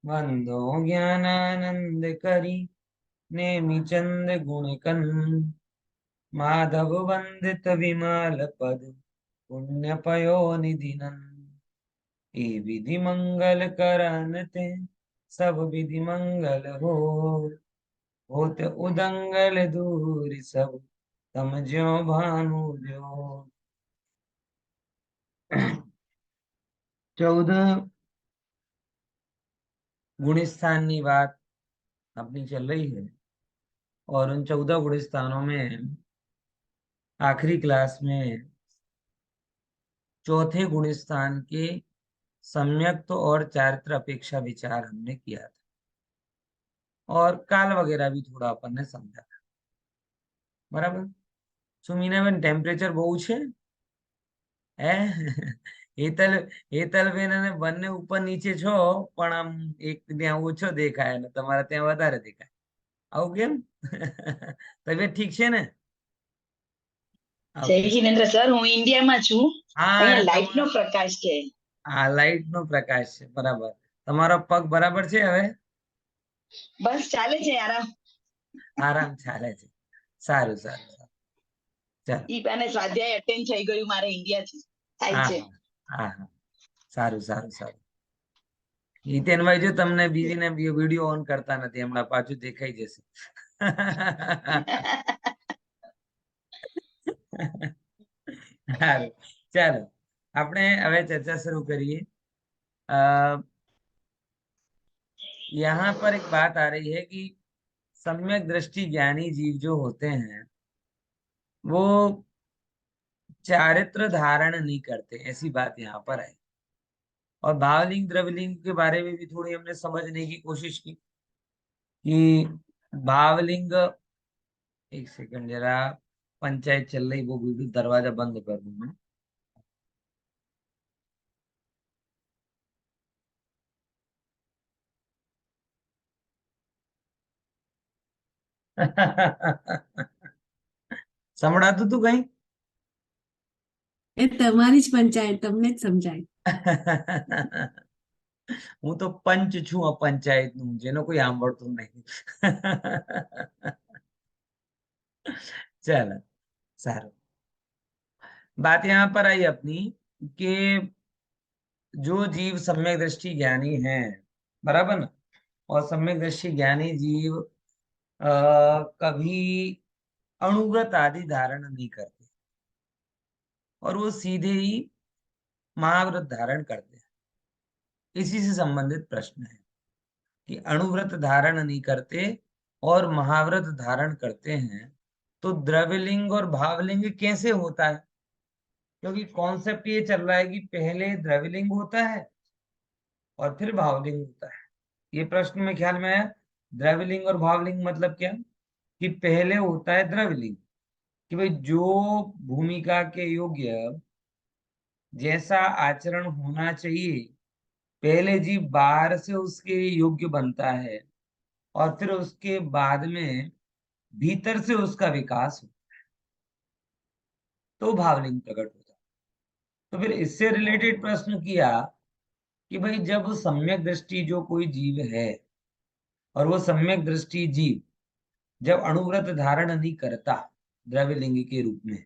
वंदो ज्ञानानंद करी नेमि चंद गुणकन माधव वंदित विमल पद पुण्य पयो निधिनन ए विधि मंगल करनते सब विधि मंगल होत उदंगल दूर सब तम ज्यो भानु जो 14 गुणस्थान की बात अपनी चल रही है। और उन 14 गुणस्थानों में आखिरी क्लास में चौथे गुणस्थान के सम्यक्त और चारित्र अपेक्षा विचार हमने किया था, और काल वगैरह भी थोड़ा अपन ने समझा था। बराबर। सुमीना बेन टेम्परेचर बहुत है હે હેતલ હેતલ બેન અને બંને ઉપર નીચે છો, પણ આમ એક ત્યાં ઓછો દેખાય ને તમારે ત્યાં વધારે દેખાય, આવું કેમ? તબિયત ઠીક છે ને? જય ઓકે. જિનેન્દ્ર સર, હું ઇન્ડિયામાં છું. હા, અહીંયા અને લાઇટ નો પ્રકાશ છે. આ લાઈટ નો પ્રકાશ છે. બરાબર. તમારો પગ બરાબર છે હવે? બસ ચાલે છે આરામ. આરામ ચાલે છે. સારું સારું સારું. ચાલો. ઈ અને સ્વાધ્યાય અટેન્ડ થઈ ગયું મારે ઇન્ડિયાથી થાય હા છે. હા હા હા. સારું સારું સારું. હિતેનભાઈ જો તમને બીવીને વિડીયો ઓન કરતા નથી, હમણાં પાછું દેખાઈ જશે. સારું. ચાલો, આપણે હવે ચર્ચા शुरू करिए। यहाँ पर एक बात आ रही है कि सम्यक दृष्टि ज्ञानी जीव जो होते हैं वो चारित्र धारण नहीं करते, ऐसी बात यहाँ पर है। और भावलिंग द्रवलिंग के बारे में भी थोड़ी हमने समझने की कोशिश की कि भावलिंग, एक सेकंड जरा, पंचायत चल रही, वो बिल्कुल दरवाजा बंद कर दूं मैं। સંભળાતું તું કઈ? એ તમારી જ પંચાયત, તમને જ સમજાય. હું તો પંચ છું આ પંચાયત નું, જેનો કોઈ સાંભળતું નહીં. चलो, सारू। बात यहाँ पर आई अपनी कि जो जीव सम्यक दृष्टि ज्ञानी है, बराबर ना, और सम्यक दृष्टि ज्ञानी जीव कभी अणुव्रत आदि धारण नहीं करते, और वो सीधे ही महाव्रत धारण करते हैं। इसी से संबंधित प्रश्न है कि अणुव्रत धारण नहीं करते और महाव्रत धारण करते हैं, तो द्रव्यलिंग और भावलिंग कैसे होता है? क्योंकि कॉन्सेप्ट ये चल रहा है कि पहले द्रव्यलिंग होता है और फिर भावलिंग होता है। ये प्रश्न में ख्याल में आया। द्रव्यलिंग और भावलिंग मतलब क्या? कि पहले होता है द्रव्यलिंग, कि भाई जो भूमिका के योग्य जैसा आचरण होना चाहिए, पहले जीव बाहर से उसके योग्य बनता है, और फिर उसके बाद में भीतर से उसका विकास हो, तो भावलिंग प्रकट होता है। तो फिर इससे रिलेटेड प्रश्न किया कि भाई जब सम्यक दृष्टि जो कोई जीव है, और वो सम्यक दृष्टि जीव जब अणुव्रत धारण नहीं करता द्रव्यलिंग के रूप में,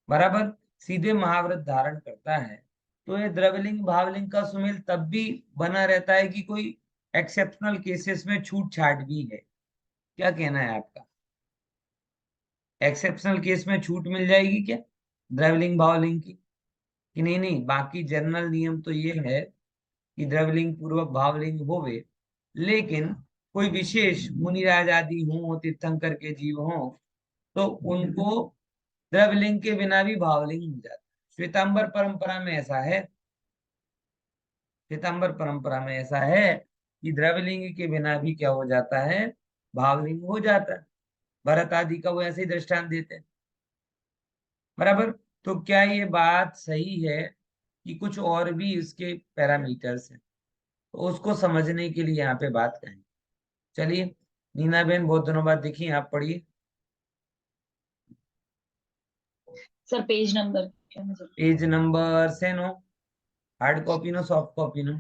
बराबर, सीधे महाव्रत धारण करता है, तो ये द्रव्यलिंग भावलिंग का सुमेल तब भी बना रहता है कि कोई एक्सेप्शनल केसेस में छूट छाट भी है। क्या कहना है आपका? एक्सेप्शनल केस में छूट मिल जाएगी क्या द्रव्यलिंग भावलिंग की? कि नहीं नहीं, बाकी जनरल नियम तो ये है कि द्रव्यलिंग पूर्वक भावलिंग होवे, लेकिन कोई विशेष मुनिराज आदि हों, तीर्थंकर के जीव हों, तो उनको द्रव्यलिंग के बिना भी भावलिंग हो जाता है। श्वेतांबर परंपरा में ऐसा है, श्वेतांबर परंपरा में ऐसा है कि द्रव्यलिंग के बिना भी क्या हो जाता है, भावलिंग हो जाता है। भरत आदि का वो ऐसे ही दृष्टांत देते हैं, बराबर। तो क्या ये बात सही है कि कुछ और भी इसके पैरामीटर्स हैं? तो उसको समझने के लिए यहाँ पे बात करें। चलिए, नीना बेन बहुत दिनों बाद दिखी, आप पढ़िए। Sir page number page number से no, hard copy no, soft copy no?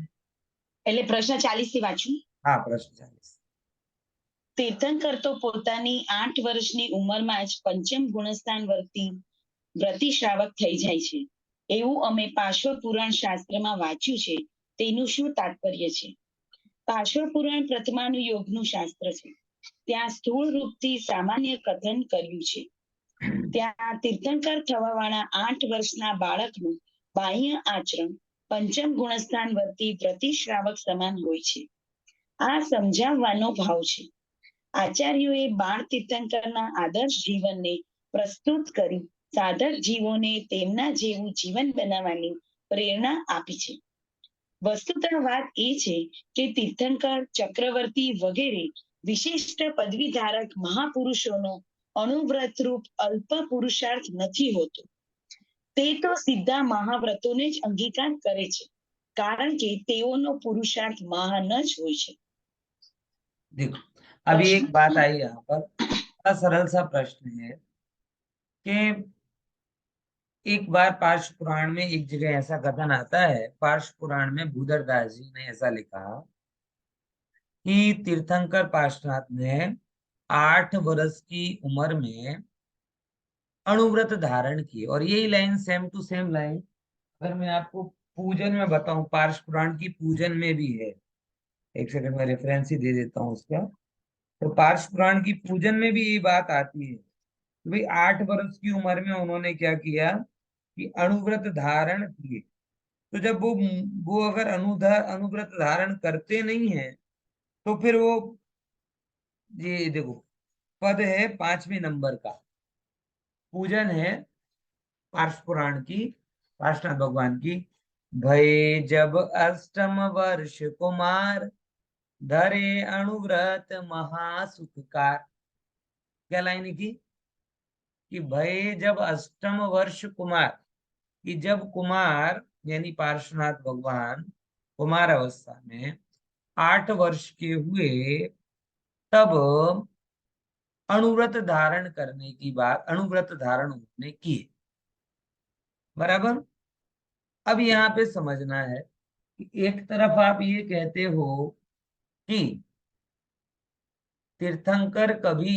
એટલે પ્રશ્ન 40 થી વાંચું. हाँ, प्रश्न 40। તીર્થંકર તો પોતાની 8 વર્ષની ઉંમરમાં જ પંચમ ગુણસ્થાન વર્તી વ્રતિ શ્રાવક થઈ જાય છે, એવું અમે પાર્શ્વ પુરાણ શાસ્ત્રમાં વાંચ્યું છે. તેનું શું તાત્પર્ય છે? પાર્શ્વ પુરાણ પ્રથમાનું યોગનું શાસ્ત્ર છે. ત્યાં સ્થૂળ રૂપથી સામાન્ય કથન કર્યું છે. ત્યાં તીર્થંકર થવાવાળા 8 વર્ષના બાળકનું બાહ્ય આચરણ પંચમ ગુણસ્થાન વર્તી વ્રતિ શ્રાવક સમાન હોય છે. આ સમજાવવાનો ભાવ છે. આચાર્યોએ બાળ તીર્થંકરના આદર્શ જીવનને પ્રસ્તુત કરી સાધક જીવોને તેમના જેવું જીવન બનાવવાની પ્રેરણા આપી છે. વસ્તુતઃ વાત એ છે કે તીર્થંકર, ચક્રવર્તી વગેરે વિશિષ્ટ પદવી ધારક મહાપુરુષોનો અણુવ્રતરૂપ અલ્પ પુરુષાર્થ નથી હોતો. તે તો સીધા મહાવ્રતોને જ અંગીકાર કરે છે, કારણ કે તેઓનો પુરુષાર્થ મહાન જ હોય છે. देखो, अभी एक बात आई यहाँ पर, बड़ा सरल सा प्रश्न है कि एक बार पार्श्व पुराण में एक जगह ऐसा कथन आता है, पार्श्व पुराण में भूधर दास जी ने ऐसा लिखा कि तीर्थंकर पार्श्वनाथ ने 8 वर्ष की उम्र में अणुव्रत धारण की। और यही line same to same line अगर मैं आपको पूजन में बताऊं, पार्श्व पुराण की पूजन में भी है। एक सेकंड में रेफरेंस ही दे देता हूँ उसका। तो पार्श्व पुराण की पूजन में भी ये बात आती है कि भाई 8 वर्ष की उम्र में उन्होंने क्या किया कि अणुव्रत धारण किए। तो जब वो अगर अणुव्रत धारण करते नहीं है तो फिर वो, ये देखो पद है 5वें नंबर का, पूजन है पार्श्व पुराण की, पार्श्वनाथ भगवान की। भय जब अष्टम वर्ष कुमार, धरे अणुव्रत महासुखकार। क्या लाइन की कि भय जब अष्टम वर्ष कुमार, कि जब कुमार यानी पार्श्वनाथ भगवान कुमार अवस्था में 8 वर्ष के हुए, तब अणुव्रत धारण करने की बात, अणुव्रत धारण उन्होंने की। बराबर। अब यहाँ पे समझना है कि एक तरफ आप ये कहते हो कि तीर्थंकर कभी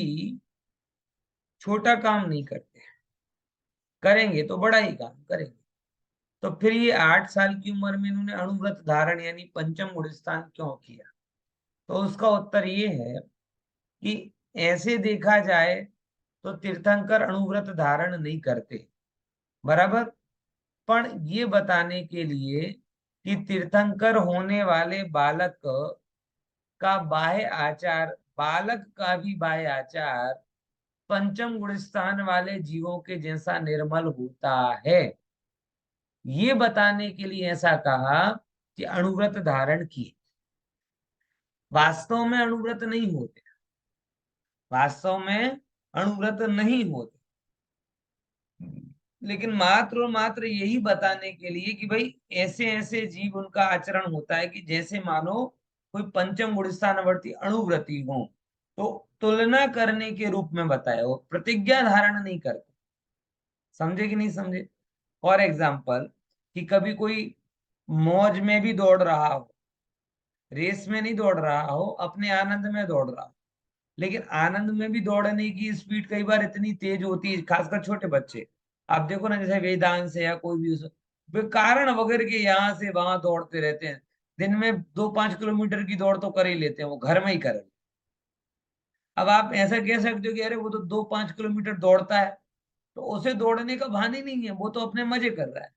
छोटा काम नहीं करते, करेंगे तो बड़ा ही काम करेंगे। तो फिर ये 8 साल की उम्र में इन्होंने अणुव्रत धारण यानी पंचम गुणस्थान क्यों किया? तो उसका उत्तर ये है कि ऐसे देखा जाए तो तीर्थंकर अणुव्रत धारण नहीं करते, बराबर। पर ये बताने के लिए कि तीर्थंकर होने वाले बालक का बाह्य आचार, बालक का भी बाह्य आचार पंचम गुणस्थान वाले जीवों के जैसा निर्मल होता है, ये बताने के लिए ऐसा कहा कि अणुव्रत धारण किए। वास्तव में अणुव्रत नहीं होते, वास्तव में अणुव्रत नहीं होते, लेकिन मात्र और मात्र यही बताने के लिए कि भाई ऐसे ऐसे जीव उनका आचरण होता है कि जैसे मानो कोई पंचम गुणस्थानवर्ती अणुव्रती हो, तो तुलना करने के रूप में बताया, वो प्रतिज्ञा धारण नहीं करते। समझे कि नहीं समझे? फॉर एग्जाम्पल कि कभी कोई मौज में भी दौड़ रहा हो, रेस में नहीं दौड़ रहा हो, अपने आनंद में दौड़ रहा हो, लेकिन आनंद में भी दौड़ने की स्पीड कई बार इतनी तेज होती है, खासकर छोटे बच्चे आप देखो ना, जैसे वेदांश है या कोई भी कारण वगैरह के यहाँ से वहां दौड़ते रहते हैं। दिन में 2-5 किलोमीटर की दौड़ तो कर ही लेते हैं, वो घर में ही करें। अब आप ऐसा कह सकते हो कि अरे वो तो 2-5 किलोमीटर दौड़ता है, तो उसे दौड़ने का भान ही नहीं है, वो तो अपने मजे कर रहा है।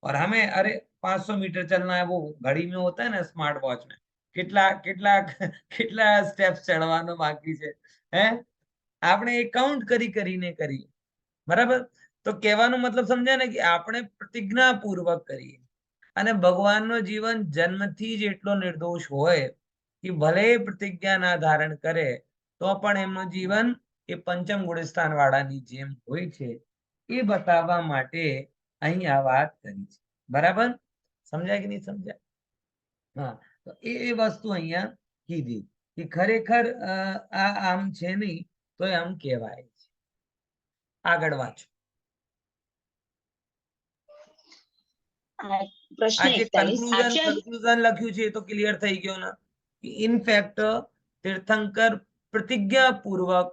और हमें अरे 500 मीटर चलना है, वो घड़ी में होता है ना, स्मार्ट वॉच में कितला कितला कितला स्टेप्स चढ़वानो बाकी છે હે, આપણે એ કાઉન્ટ કરીને કરીએ, બરાબર। તો કહેવાનો મતલબ સમજ્યા ને કે આપણે પ્રતિજ્ઞા પૂર્વક કરીએ। અને ભગવાનનો જીવન જન્મથી જ એટલો નિર્દોષ હોય કે ભલે પ્રતિજ્ઞા ના ધારણ કરે તો પણ એમનું જીવન એ પંચમ ગુણસ્થાન વાળાની જેમ હોય છે, એ બતાવવા માટે અહીં આ વાત કરી છે। બરાબર, સમજાય કે નહીં સમજાય? હા, તો એ વસ્તુ અહીંયા કીધી કે ખરેખર આ આમ છે નહીં તો આમ કહેવાય છે। આગળ વાંચો। પ્રશ્ન આજે 41 આચાર્ય કન્ક્લુઝન લખ્યું છે તો ક્લિયર થઈ ગયો ને કે ઇનફેક્ટ તીર્થંકર પ્રતિજ્ઞાપૂર્વક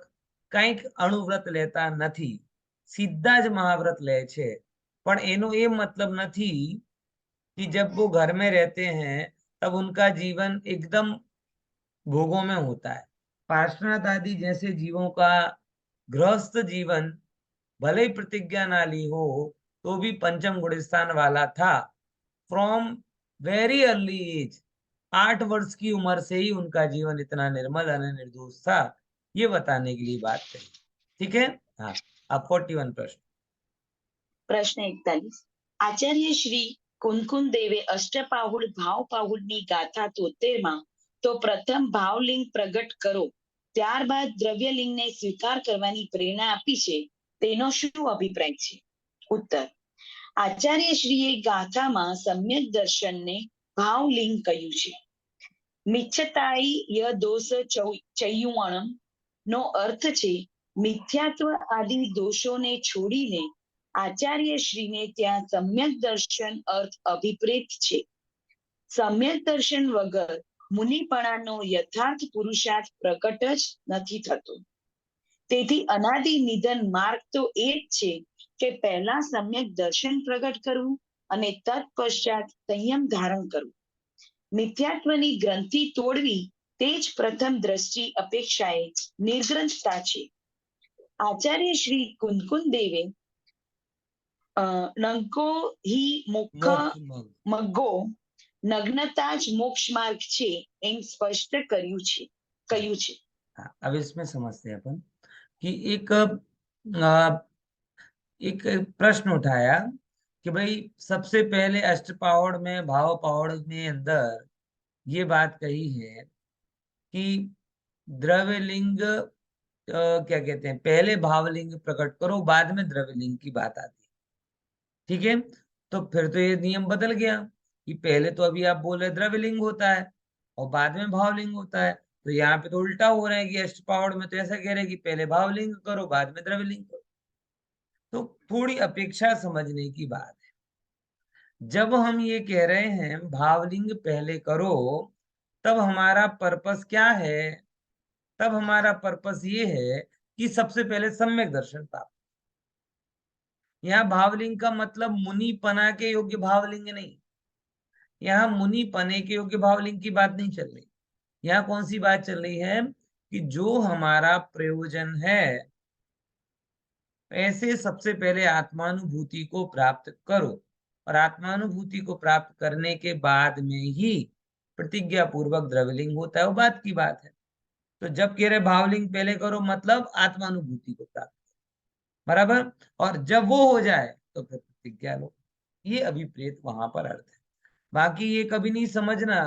કંઈક અણુવ્રત લેતા નથી, सीधा ज महाव्रत ले छे, पर एनो ये मतलब नहीं कि जब वो घर में रहते हैं तब उनका जीवन एकदम भोगों में होता है। पार्श्वनाथ आदि जैसे जीवों का गृहस्थ जीवन भले ही प्रतिज्ञा ना ली हो तो भी पंचम गुण स्थान वाला था। फ्रॉम वेरी अर्ली एज, 8 वर्ष की उम्र से ही उनका जीवन इतना निर्मल और निर्दोष था, ये बताने के लिए बात कही। ठीक है, हाँ। अब 41 प्रश्न। પ્રશ્ન 41 આચાર્ય શ્રી કુનકુન દેવે અષ્ટપાહુડ ભાવપાહુડની ગાથા 73 માં તો પ્રથમ ભાવલિંગ પ્રગટ કરો, ત્યારબાદ દ્રવ્યલિંગને સ્વીકાર કરવાની પ્રેરણા આપી છે, તેનો શું અભિપ્રાય છે? ઉત્તર: આચાર્ય શ્રીએ ગાથામાં સમ્યક દર્શનને ભાવલિંગ કહ્યું છે. મિચ્છતાઈ ય દોષ ચયુવણમ નો અર્થ છે મિથ્યાત્વ આદિ દોષોને છોડીને આચાર્ય શ્રીને ત્યાં સમ્યક દર્શન અર્થ અભિપ્રેત છે. સમ્યક દર્શન વગર મુનિપણાનો યથાર્થ પુરુષાર્થ પ્રકટ જ નથી થતો. તેથી અનાદિ નિધન માર્ગ તો એ જ છે કે પહેલા સમ્યક દર્શન પ્રગટ કરવું અને તત્પશ્ચાત સંયમ ધારણ કરવું. મિથ્યાત્વની ગ્રંથિ તોડવી તે જ પ્રથમ દ્રષ્ટિ અપેક્ષાએ નિર્ગ્રંથતા છે. આચાર્ય શ્રી કુનકુન દેવે નંકો હિ મુખ મગ્ગો નગ્નતા જ મોક્ષ માર્ગ છે એમ સ્પષ્ટ કહ્યું છે. अब इसमें समझते हैं अपन कि एक प्रश्न उठाया कि भाई सबसे पहले अष्टपावड़ में भाव पावड़ में अंदर ये बात कही है कि द्रव्यलिंग क्या कहते हैं, पहले भावलिंग प्रकट करो बाद में द्रव्यलिंग की बात आती है। ठीक है, तो फिर तो ये नियम बदल गया कि पहले तो अभी आप बोल रहे द्रव्यलिंग होता है और बाद में भावलिंग होता है, तो यहाँ पे तो उल्टा हो रहा है कि अष्टपावड़ में तो ऐसा कह रहे हैं कि पहले भावलिंग करो बाद में द्रव्यलिंग करो। तो थोड़ी अपेक्षा समझने की बात है। जब हम ये कह रहे हैं भावलिंग पहले करो, तब हमारा पर्पस क्या है? तब हमारा पर्पस ये है कि सबसे पहले सम्यक दर्शन प्राप्त। यहाँ भावलिंग का मतलब मुनि पना के योग्य भावलिंग नहीं, यहाँ मुनि पने के योग्य भावलिंग की बात नहीं चल रही। यहाँ कौन सी बात चल रही है कि जो हमारा प्रयोजन है, ऐसे सबसे पहले आत्मानुभूति को प्राप्त करो और आत्मानुभूति को प्राप्त करने के बाद में ही प्रतिज्ञा पूर्वक द्रव्यलिंग होता है, वो बात की बात है। तो जब कह रहे भावलिंग पहले करो मतलब आत्मानुभूति को प्राप्त करो, बराबर, और जब वो हो जाए तो फिर प्रतिज्ञा लो। ये अभिप्रेत वहां पर अर्थ है। बाकी ये कभी नहीं समझना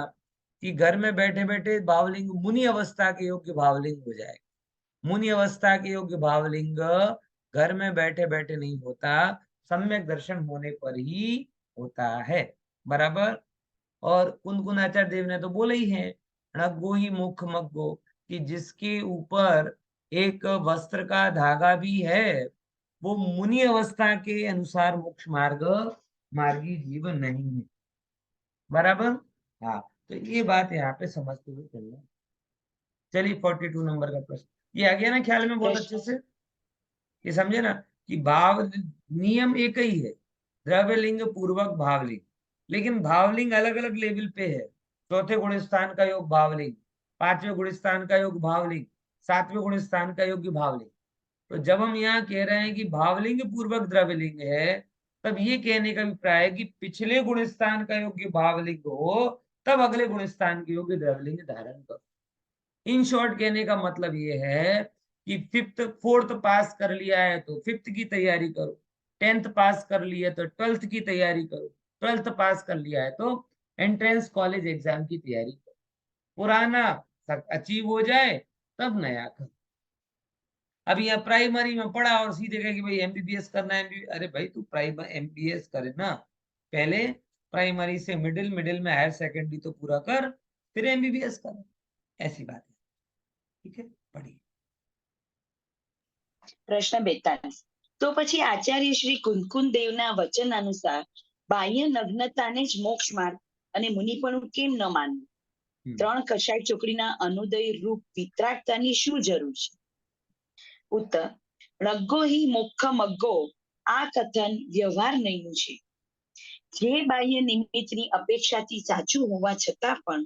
कि घर में बैठे बैठे भावलिंग मुनि अवस्था के योग्य भावलिंग हो जाएगा। मुनि अवस्था के योग्य भावलिंग घर में बैठे बैठे नहीं होता, सम्यक दर्शन होने पर ही होता है, बराबर। और कुनकुन आचार्य देव ने तो बोला ही है, णग्गो ही मुख मग्गो, कि जिसके ऊपर एक वस्त्र का धागा भी है वो मुनि अवस्था के अनुसार मोक्ष मार्गी जीवन नहीं है, बराबर। हाँ, तो ये बात यहाँ पे समझते हुए चलना। चलिए 42 नंबर का प्रश्न, ये आ गया ना ख्याल में बहुत अच्छे से? ये समझे ना कि भाव नियम एक ही है, द्रव्यलिंग पूर्वक भावलिंग, लेकिन भावलिंग अलग अलग लेवल पे है। चौथे गुण स्थान का योग भावलिंग, पांचवें गुण स्थान का योग भावलिंग, सातवें गुण स्थान का योग भावलिंग। तो जब हम यहाँ कह रहे हैं कि भावलिंग पूर्वक द्रव्यलिंग है, तब ये कहने का अभिप्राय है कि पिछले गुण स्थान का योग्य भावलिंग हो तब अगले गुण स्थान के योग्य द्रव्यलिंग धारण करो। इन शॉर्ट कहने का मतलब ये है कि फोर्थ पास कर लिया है तो फिफ्थ की तैयारी करो, 10th पास कर लिया तो 12th की तैयारी करो, 12th पास कर लिया है तो एंट्रेंस कॉलेज एग्जाम की तैयारी करो। पुराना अचीव हो जाए तब नया करो। अब यहाँ प्राइमरी में पढ़ा और सीधे कहे कि भाई एमबीबीएस करना है, अरे भाई तू प्राइमरी एमबीबीएस करे ना, पहले प्राइमरी से मिडिल, मिडिल में हायर सेकेंडरी तो पूरा कर, फिर एमबीबीएस कर, ऐसी बात है। ठीक है, पढ़िए। પ્રશ્ન 42 તો પછી આચાર્ય શ્રી કુનકુન દેવના વચન અનુસાર બાહ્ય નગ્નતાને જ મોક્ષ માર્ગ અને મુનિપણું કેમ ન માનવું? ત્રણ કશાય ચોકડીના અનુદય રૂપ વિતરાગતાની શું જરૂર છે? ઉત્તર: લગ્ગો હિ મોક્ષ મગ્ગો આ કથન વ્યવહાર નહીંનું છે. જે બાહ્ય નિમિત્તની અપેક્ષાથી સાચું હોવા છતાં પણ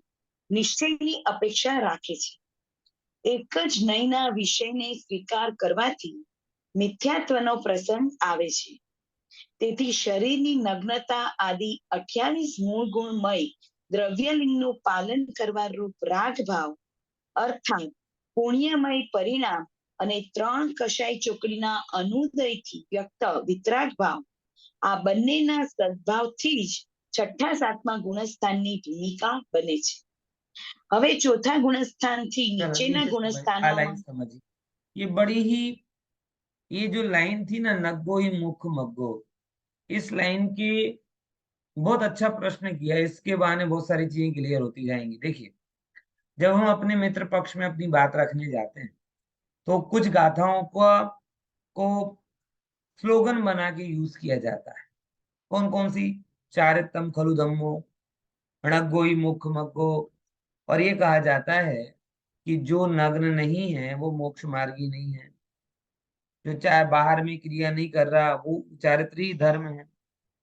નિશ્ચયની અપેક્ષા રાખે છે. એક જ નયના વિષયને સ્વીકાર કરવાથી મિથ્યાત્વનો પ્રસંગ આવે છે. તેથી શરીરની નગ્નતા આદિ 28 મૂળ ગુણમય દ્રવ્યલિંગનું પાલન કરવા રૂપ રાગભાવ અર્થાત પુણ્યમય પરિણામ અને ત્રણ કશાય ચોકડીના અનુદયથી વ્યક્ત વિતરાગ ભાવ, આ બંનેના સદભાવથી જ છઠ્ઠા સાતમા ગુણસ્થાનની ભૂમિકા બને છે. હવે ચોથા ગુણસ્થાનથી નીચેના ગુણસ્થાનોમાં समझिए, ये बड़ी ही, ये जो लाइन थी ना, नग्गो ही मुख मग्गो, इस लाइन की बहुत अच्छा प्रश्न किया। इसके बहाने बहुत सारी चीजें क्लियर होती जाएंगी। देखिए, जब हम अपने मित्र पक्ष में अपनी बात रखने जाते हैं तो कुछ गाथाओं को स्लोगन बना के यूज किया जाता है। कौन कौन सी? चारितम खलु धम्मो, णग्गो ही मुख मग्गो। और ये कहा जाता है कि जो नग्न नहीं है वो मोक्ष मार्गी नहीं है, जो चाहे बाहर में क्रिया नहीं कर रहा वो चारित्री धर्म है।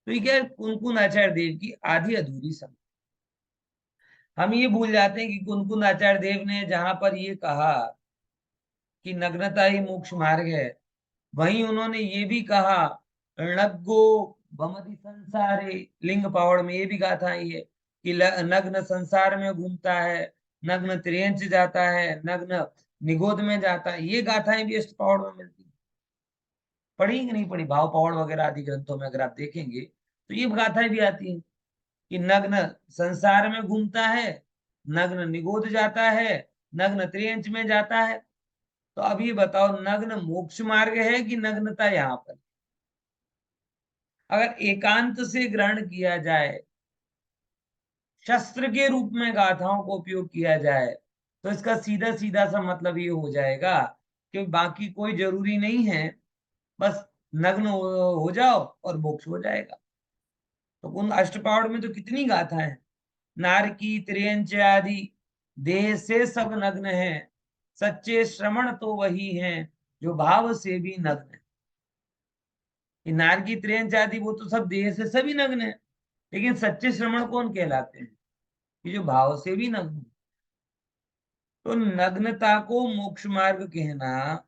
तो ये क्या है? कुनकुन आचार्य देव की आधी अधूरी समझ। हम ये भूल जाते हैं कि कुनकुन आचार्य देव ने जहां पर ये कहा कि नग्नता ही मोक्ष मार्ग है, वहीं उन्होंने ये भी कहा णग्गो भमति संसारे, लिंग पावड़ में ये भी कहा था ये कि नग्न संसार में घूमता है, नग्न त्रियंच जाता है, नग्न निगोद में जाता है। ये गाथाएं भी अष्ट पावड़ में मिलती है। पढ़ी कि नहीं पढ़ी? भाव पावड़ वगैरह आदि ग्रंथों में अगर आप देखेंगे तो ये गाथाएं भी आती हैं कि नग्न संसार में घूमता है, नग्न निगोद जाता है, नग्न त्रियंच में जाता है। तो अब ये बताओ, नग्न मोक्ष मार्ग है कि नग्नता यहाँ पर? अगर एकांत से ग्रहण किया जाए, शस्त्र के रूप में गाथाओं को उपयोग किया जाए, तो इसका सीधा सीधा सा मतलब ये हो जाएगा कि बाकी कोई जरूरी नहीं है, बस नग्न हो जाओ और मोक्ष हो जाएगा। तो उन अष्टपावड़ में तो कितनी गाथा है, नारकी त्रियंच आदि देह से सब नग्न है, सच्चे श्रवण तो वही है जो भाव से भी नग्न है। ये नारकी त्रियंच आदि वो तो सब देह से सभी नग्न है, लेकिन सच्चे श्रवण कौन कहलाते हैं? ये जो भाव से भी नग्न है। तो नग्नता को मोक्ष मार्ग कहना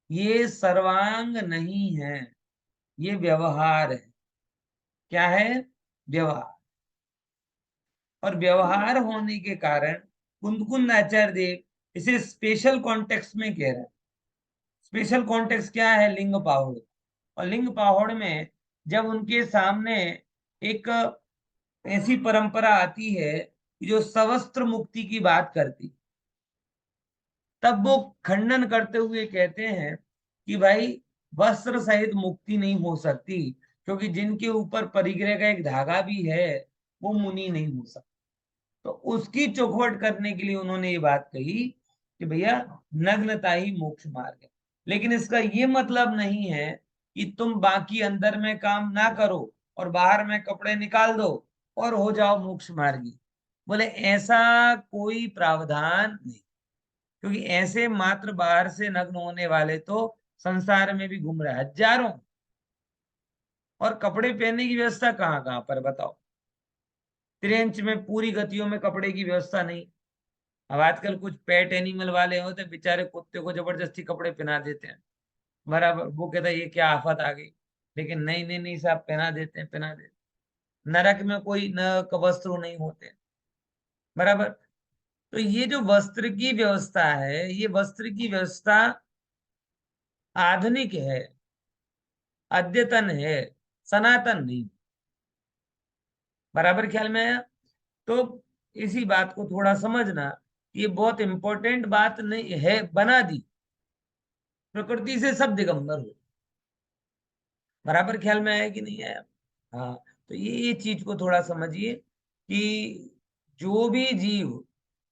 ये सर्वांग नहीं है, ये व्यवहार है। क्या है? व्यवहार। और व्यवहार होने के कारण कुंदकुंद आचार्य देव इसे स्पेशल कॉन्टेक्स्ट में कह रहे हैं। स्पेशल कॉन्टेक्स्ट क्या है? लिंग पाहुड़। और लिंग पाहुड़ में जब उनके सामने एक ऐसी परंपरा आती है जो सवस्त्र मुक्ति की बात करती, तब वो खंडन करते हुए कहते हैं कि भाई वस्त्र सहित मुक्ति नहीं हो सकती, क्योंकि जिनके ऊपर परिग्रह का एक धागा भी है वो मुनि नहीं हो सकता। तो उसकी चौखवट करने के लिए उन्होंने ये बात कही कि भैया नग्नता ही मोक्ष मार्ग है। लेकिन इसका ये मतलब नहीं है कि तुम बाकी अंदर में काम ना करो और बाहर में कपड़े निकाल दो और हो जाओ मोक्ष मार्गी। बोले ऐसा कोई प्रावधान नहीं, क्योंकि ऐसे मात्र बाहर से नग्न होने वाले तो संसार में भी घूम रहे हजारों, और कपड़े पहनने की व्यवस्था कहाँ कहाँ पर बताओ? त्रियंच में पूरी गतियों में कपड़े की व्यवस्था नहीं। अब आजकल कुछ पेट एनिमल वाले होते हैं, बेचारे कुत्ते को जबरदस्ती कपड़े पहना देते हैं, बराबर। वो कहता है ये क्या आफत आ गई, लेकिन नहीं नहीं नहीं साहब, पहना देते हैं, पहना देते हैं। नरक में कोई न वस्त्र नहीं होते, बराबर। तो ये जो वस्त्र की व्यवस्था है, ये वस्त्र की व्यवस्था आधुनिक है, अद्यतन है, सनातन नहीं। बराबर ख्याल में आया? तो इसी बात को थोड़ा समझना, ये बहुत इंपॉर्टेंट बात नहीं है, बना दी। प्रकृति से सब दिगंबर हो। बराबर ख्याल में आया कि नहीं आया? हाँ। तो ये चीज को थोड़ा समझिए कि जो भी जीव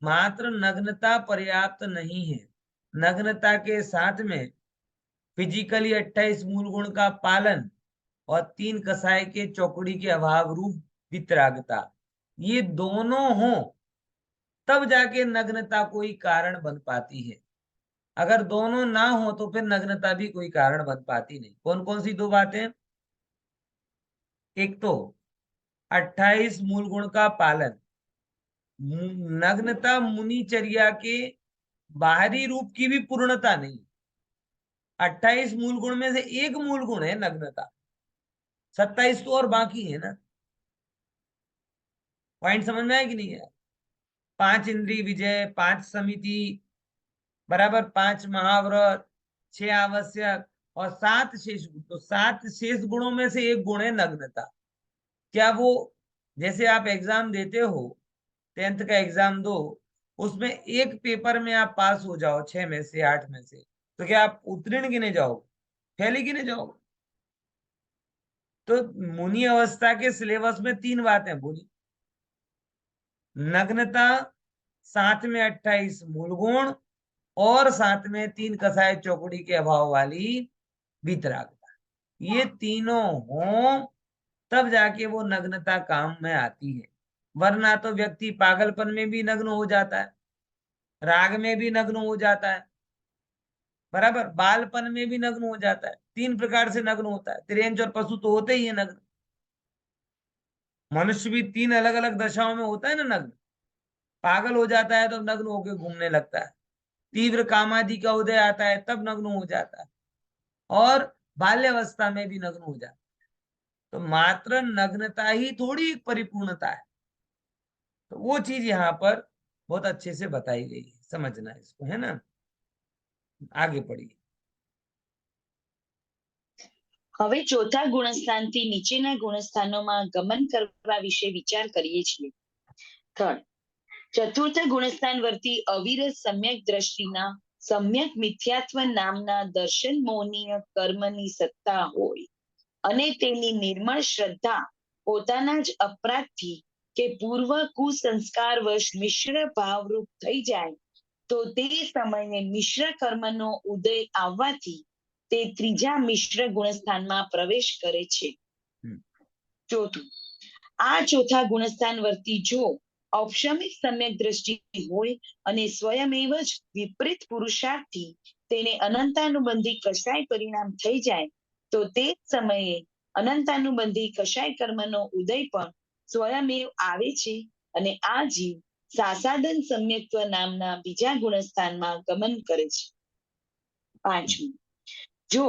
मात्र नग्नता पर्याप्त नहीं है, नग्नता के साथ में फिजिकली 28 मूल गुण का पालन और 3 कसाय के चौकड़ी के अभाव रूप वितरागता, ये दोनों हो तब जाके नग्नता कोई कारण बन पाती है। अगर दोनों ना हो तो फिर नग्नता भी कोई कारण बन पाती नहीं। कौन कौन सी 2 बातें? एक तो 28 मूल गुण का पालन, नग्नता मुनिचर्या के बाहरी रूप की भी पूर्णता नहीं। 28 मूल गुण में से एक मूल गुण है नग्नता, 27 तो और बाकी है ना। पॉइंट समझ में आया कि नहीं है? 5 इंद्रिय विजय, 5 समिति, बराबर 5 महाव्रत, 6 आवश्यक और 7 शेष गुण। तो 7 शेष गुणों में से एक गुण है नग्नता। क्या वो, जैसे आप एग्जाम देते हो, 10th का एग्जाम दो, उसमें एक पेपर में आप पास हो जाओ 6 में से 8 में से, तो क्या आप उत्तीर्ण गिने जाओगे? फेल ही गिने जाओगे। तो मुनि अवस्था के सिलेबस में 3 बातें बोली, नग्नता, साथ में 28 मूल गुण, और साथ में 3 कसाय चौकड़ी के अभाव वाली वितरागता। ये तीनों हो तब जाके वो नग्नता काम में आती है। वरना तो व्यक्ति पागलपन में भी नग्न हो जाता है, राग में भी नग्न हो जाता है, बराबर बालपन में भी नग्न हो जाता है। 3 प्रकार से नग्न होता है। तिरंज और पशु तो होते ही है नग्न, मनुष्य भी 3 अलग अलग दशाओं में होता है ना नग्न। पागल हो जाता है तो नग्न होकर घूमने लगता है, तीव्र कामादि का उदय आता है तब नग्न हो जाता है, और बाल्यावस्था में भी नग्न हो जाता है। तो मात्र नग्नता ही थोड़ी एक परिपूर्णता है। तो वो चीज यहाँ पर बहुत अच्छे से बताई गई है, समझना इसको, है ना। आगे पढ़िए। હવે ચોથા ગુણસ્થાનથી નીચેના ગુણસ્થાનોમાં ગમન કરવા વિશે વિચાર કરીએ છીએ. થર્ડ, ચતુર્થ ગુણસ્થાન વર્તી અવિરત સમ્યક દ્રષ્ટિના સમ્યક મિથ્યાત્વ નામના દર્શન મોહનીય કર્મની સત્તા હોય અને તેની નિર્મળ શ્રદ્ધા પોતાના જ અપરાધથી કે પૂર્વ કુસંસ્કારવશ મિશ્ર ભાવરૂપ થઈ જાય તો તે સમયે મિશ્ર કર્મનો ઉદય આવવાથી તે ત્રીજા મિશ્ર ગુણસ્થાનમાં પ્રવેશ કરે છે. ચોથું, આ ચોથા ગુણસ્થાન વર્તી જો ઔપશમિક સમ્યક દ્રષ્ટિ હોય અને સ્વયમેવ જ વિપરીત પુરુષાર્થથી તેને અનંતાનુબંધી કશાય પરિણામ થઈ જાય તો તે સમયે અનંતાનુબંધી કશાય કર્મનો ઉદય પણ સ્વયમેવ આવે છે અને આ જીવ સાસાદન સમ્યક્ત્વ નામના બીજા ગુણસ્થાનમાં ગમન કરે છે. પાંચમું, જો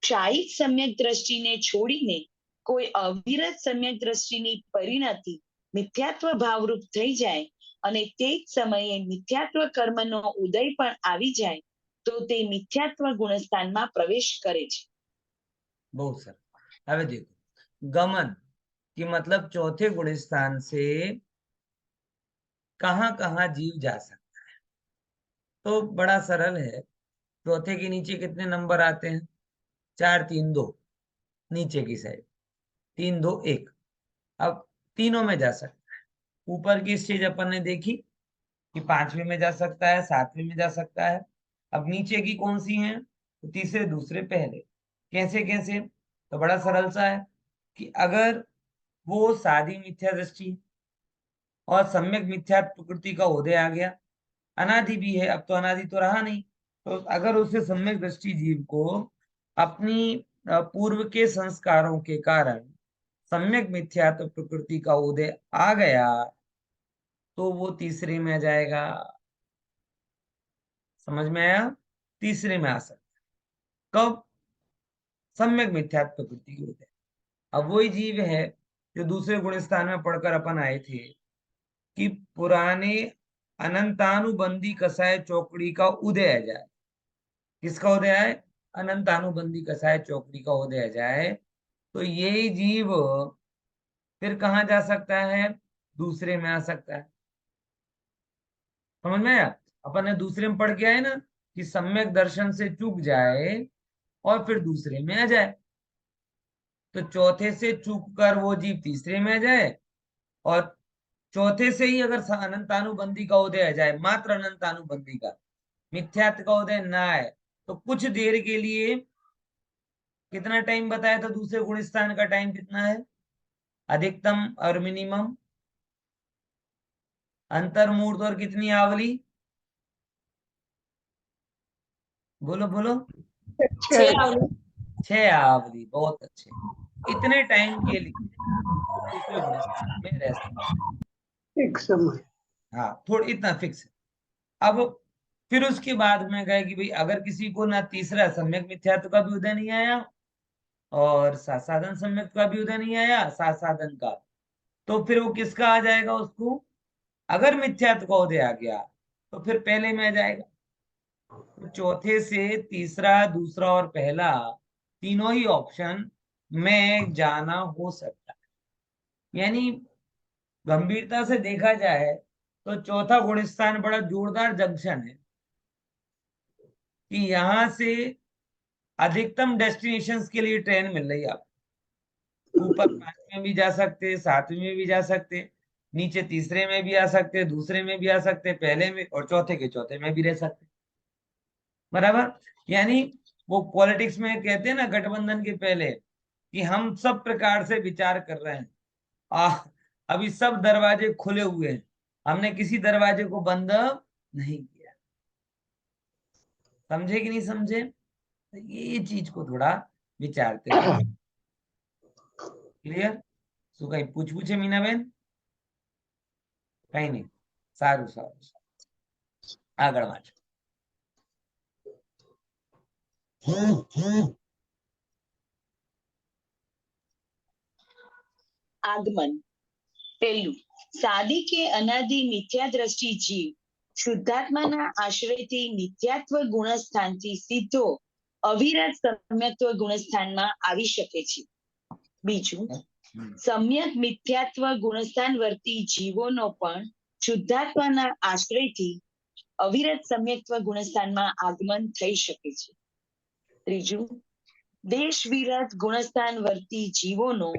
ક્ષાયિક સમ્યક દ્રષ્ટિને છોડીને કોઈ અવિરત સમ્યક દ્રષ્ટિની પરિણતિ મિથ્યાત્વ ભાવરૂપ થઈ જાય અને તે જ સમયે મિથ્યાત્વ કર્મનો ઉદય પણ આવી જાય તો તે મિથ્યાત્વ ગુણસ્થાનમાં પ્રવેશ કરે છે. बहुत सर, હવે देखो, गमन की मतलब चौथे गुण स्थान से कहां कहां जीव जा सकता है। तो बड़ा सरल है। चौथे के नीचे कितने नंबर आते हैं? 4 3 2, नीचे की साइड 3 2 1। अब तीनों में जा सकता है। ऊपर की स्टेज अपन ने देखी कि 5वीं में जा सकता है, 7वीं में जा सकता है। अब नीचे की कौन सी है? तो तीसरे, दूसरे, पहले। कैसे कैसे? तो बड़ा सरल सा है कि अगर वो सादी मिथ्या दृष्टि और सम्यक मिथ्या प्रकृति का उदय आ गया, अनादि भी है, अब तो अनादि तो रहा नहीं, तो अगर उसे सम्यक दृष्टि जीव को अपनी पूर्व के संस्कारों के कारण सम्यक मिथ्यात्व प्रकृति का उदय आ गया तो वो तीसरे में आ जाएगा। समझ में आया? तीसरे में आ सकता। कब? सम्यक मिथ्यात्व प्रकृति के उदय। अब वही जीव है जो दूसरे गुण स्थान में पढ़कर अपन आए थे कि पुराने अनंतानुबंधी कसाय चौकड़ी का उदय आ जाए। किसका उदय आए? अनंतानुबंधी कसाय चौकड़ी का उदय आ जाए तो ये जीव फिर कहाँ जा सकता है? दूसरे में आ सकता है। समझ में आया? अपन ने दूसरे में पढ़ के आए ना कि सम्यक दर्शन से चूक जाए और फिर दूसरे में आ जाए। तो चौथे से चूक कर वो जीव तीसरे में आ जाए, और चौथे से ही अगर अनंतानुबंधी का उदय आ जाए, मात्र अनंतानुबंधी का, मिथ्यात्व का उदय ना आए, तो कुछ देर के लिए कितना टाइम बताया था? दूसरे गुण स्थान का टाइम कितना है? अधिकतम और मिनिमम, अंतर्मूर्त और कितनी आवली? बोलो बोलो। 6 छह आवली। बहुत अच्छे। इतने टाइम के लिए दूसरे गुण स्थान में रह सकते। एक समय। हाँ, थोड़ा इतना फिक्स है। अब फिर उसके बाद में कहे कि भाई अगर किसी को ना तीसरा सम्यक मिथ्यात्व का भी उदय नहीं आया और साधन सम्यक का भी उदय नहीं आया, साधन का, तो फिर वो किसका आ जाएगा उसको? अगर मिथ्यात्व का उदय आ गया तो फिर पहले में आ जाएगा। तो चौथे से तीसरा, दूसरा और पहला, तीनों ही ऑप्शन में जाना हो सकता है। यानी गंभीरता से देखा जाए तो चौथा गुण स्थान बड़ा जोरदार जंक्शन है कि यहां से अधिकतम डेस्टिनेशंस के लिए ट्रेन मिल रही है आपको। ऊपर 5 में भी जा सकते, 7 में भी जा सकते, नीचे तीसरे में भी आ सकते, दूसरे में भी आ सकते, पहले में और चौथे के चौथे में भी रह सकते। बराबर। यानी वो पॉलिटिक्स में कहते हैं ना गठबंधन के पहले कि हम सब प्रकार से विचार कर रहे हैं। आ, अभी सब दरवाजे खुले हुए हैं, हमने किसी दरवाजे को बंद नहीं किया। समझे कि नहीं समझे? तो ये चीज को थोड़ा विचारते रहे। क्लियर? सो कहीं पूछे मीना बहन? कहीं नहीं। सारू सारू सारू। આગળ વાંચો। આગમન. પહેલું, સાદી કે અનાદિ મિથ્યા દ્રષ્ટિ જીવ શુદ્ધાત્માના આશ્રયથી મિથ્યાત્વ ગુણસ્થાનથી સીધો અવિરત સમ્યક્ત્વ ગુણસ્થાનમાં આવી શકે છે. બીજું, સમ્યક મિથ્યાત્વ ગુણસ્થાન વર્તી જીવોનો પણ શુદ્ધાત્માના આશ્રયથી અવિરત સમ્યક્ત્વ ગુણસ્થાનમાં આગમન થઈ શકે છે. ત્રીજું, દેશ વિરત ગુણસ્થાન વર્તી જીવોનો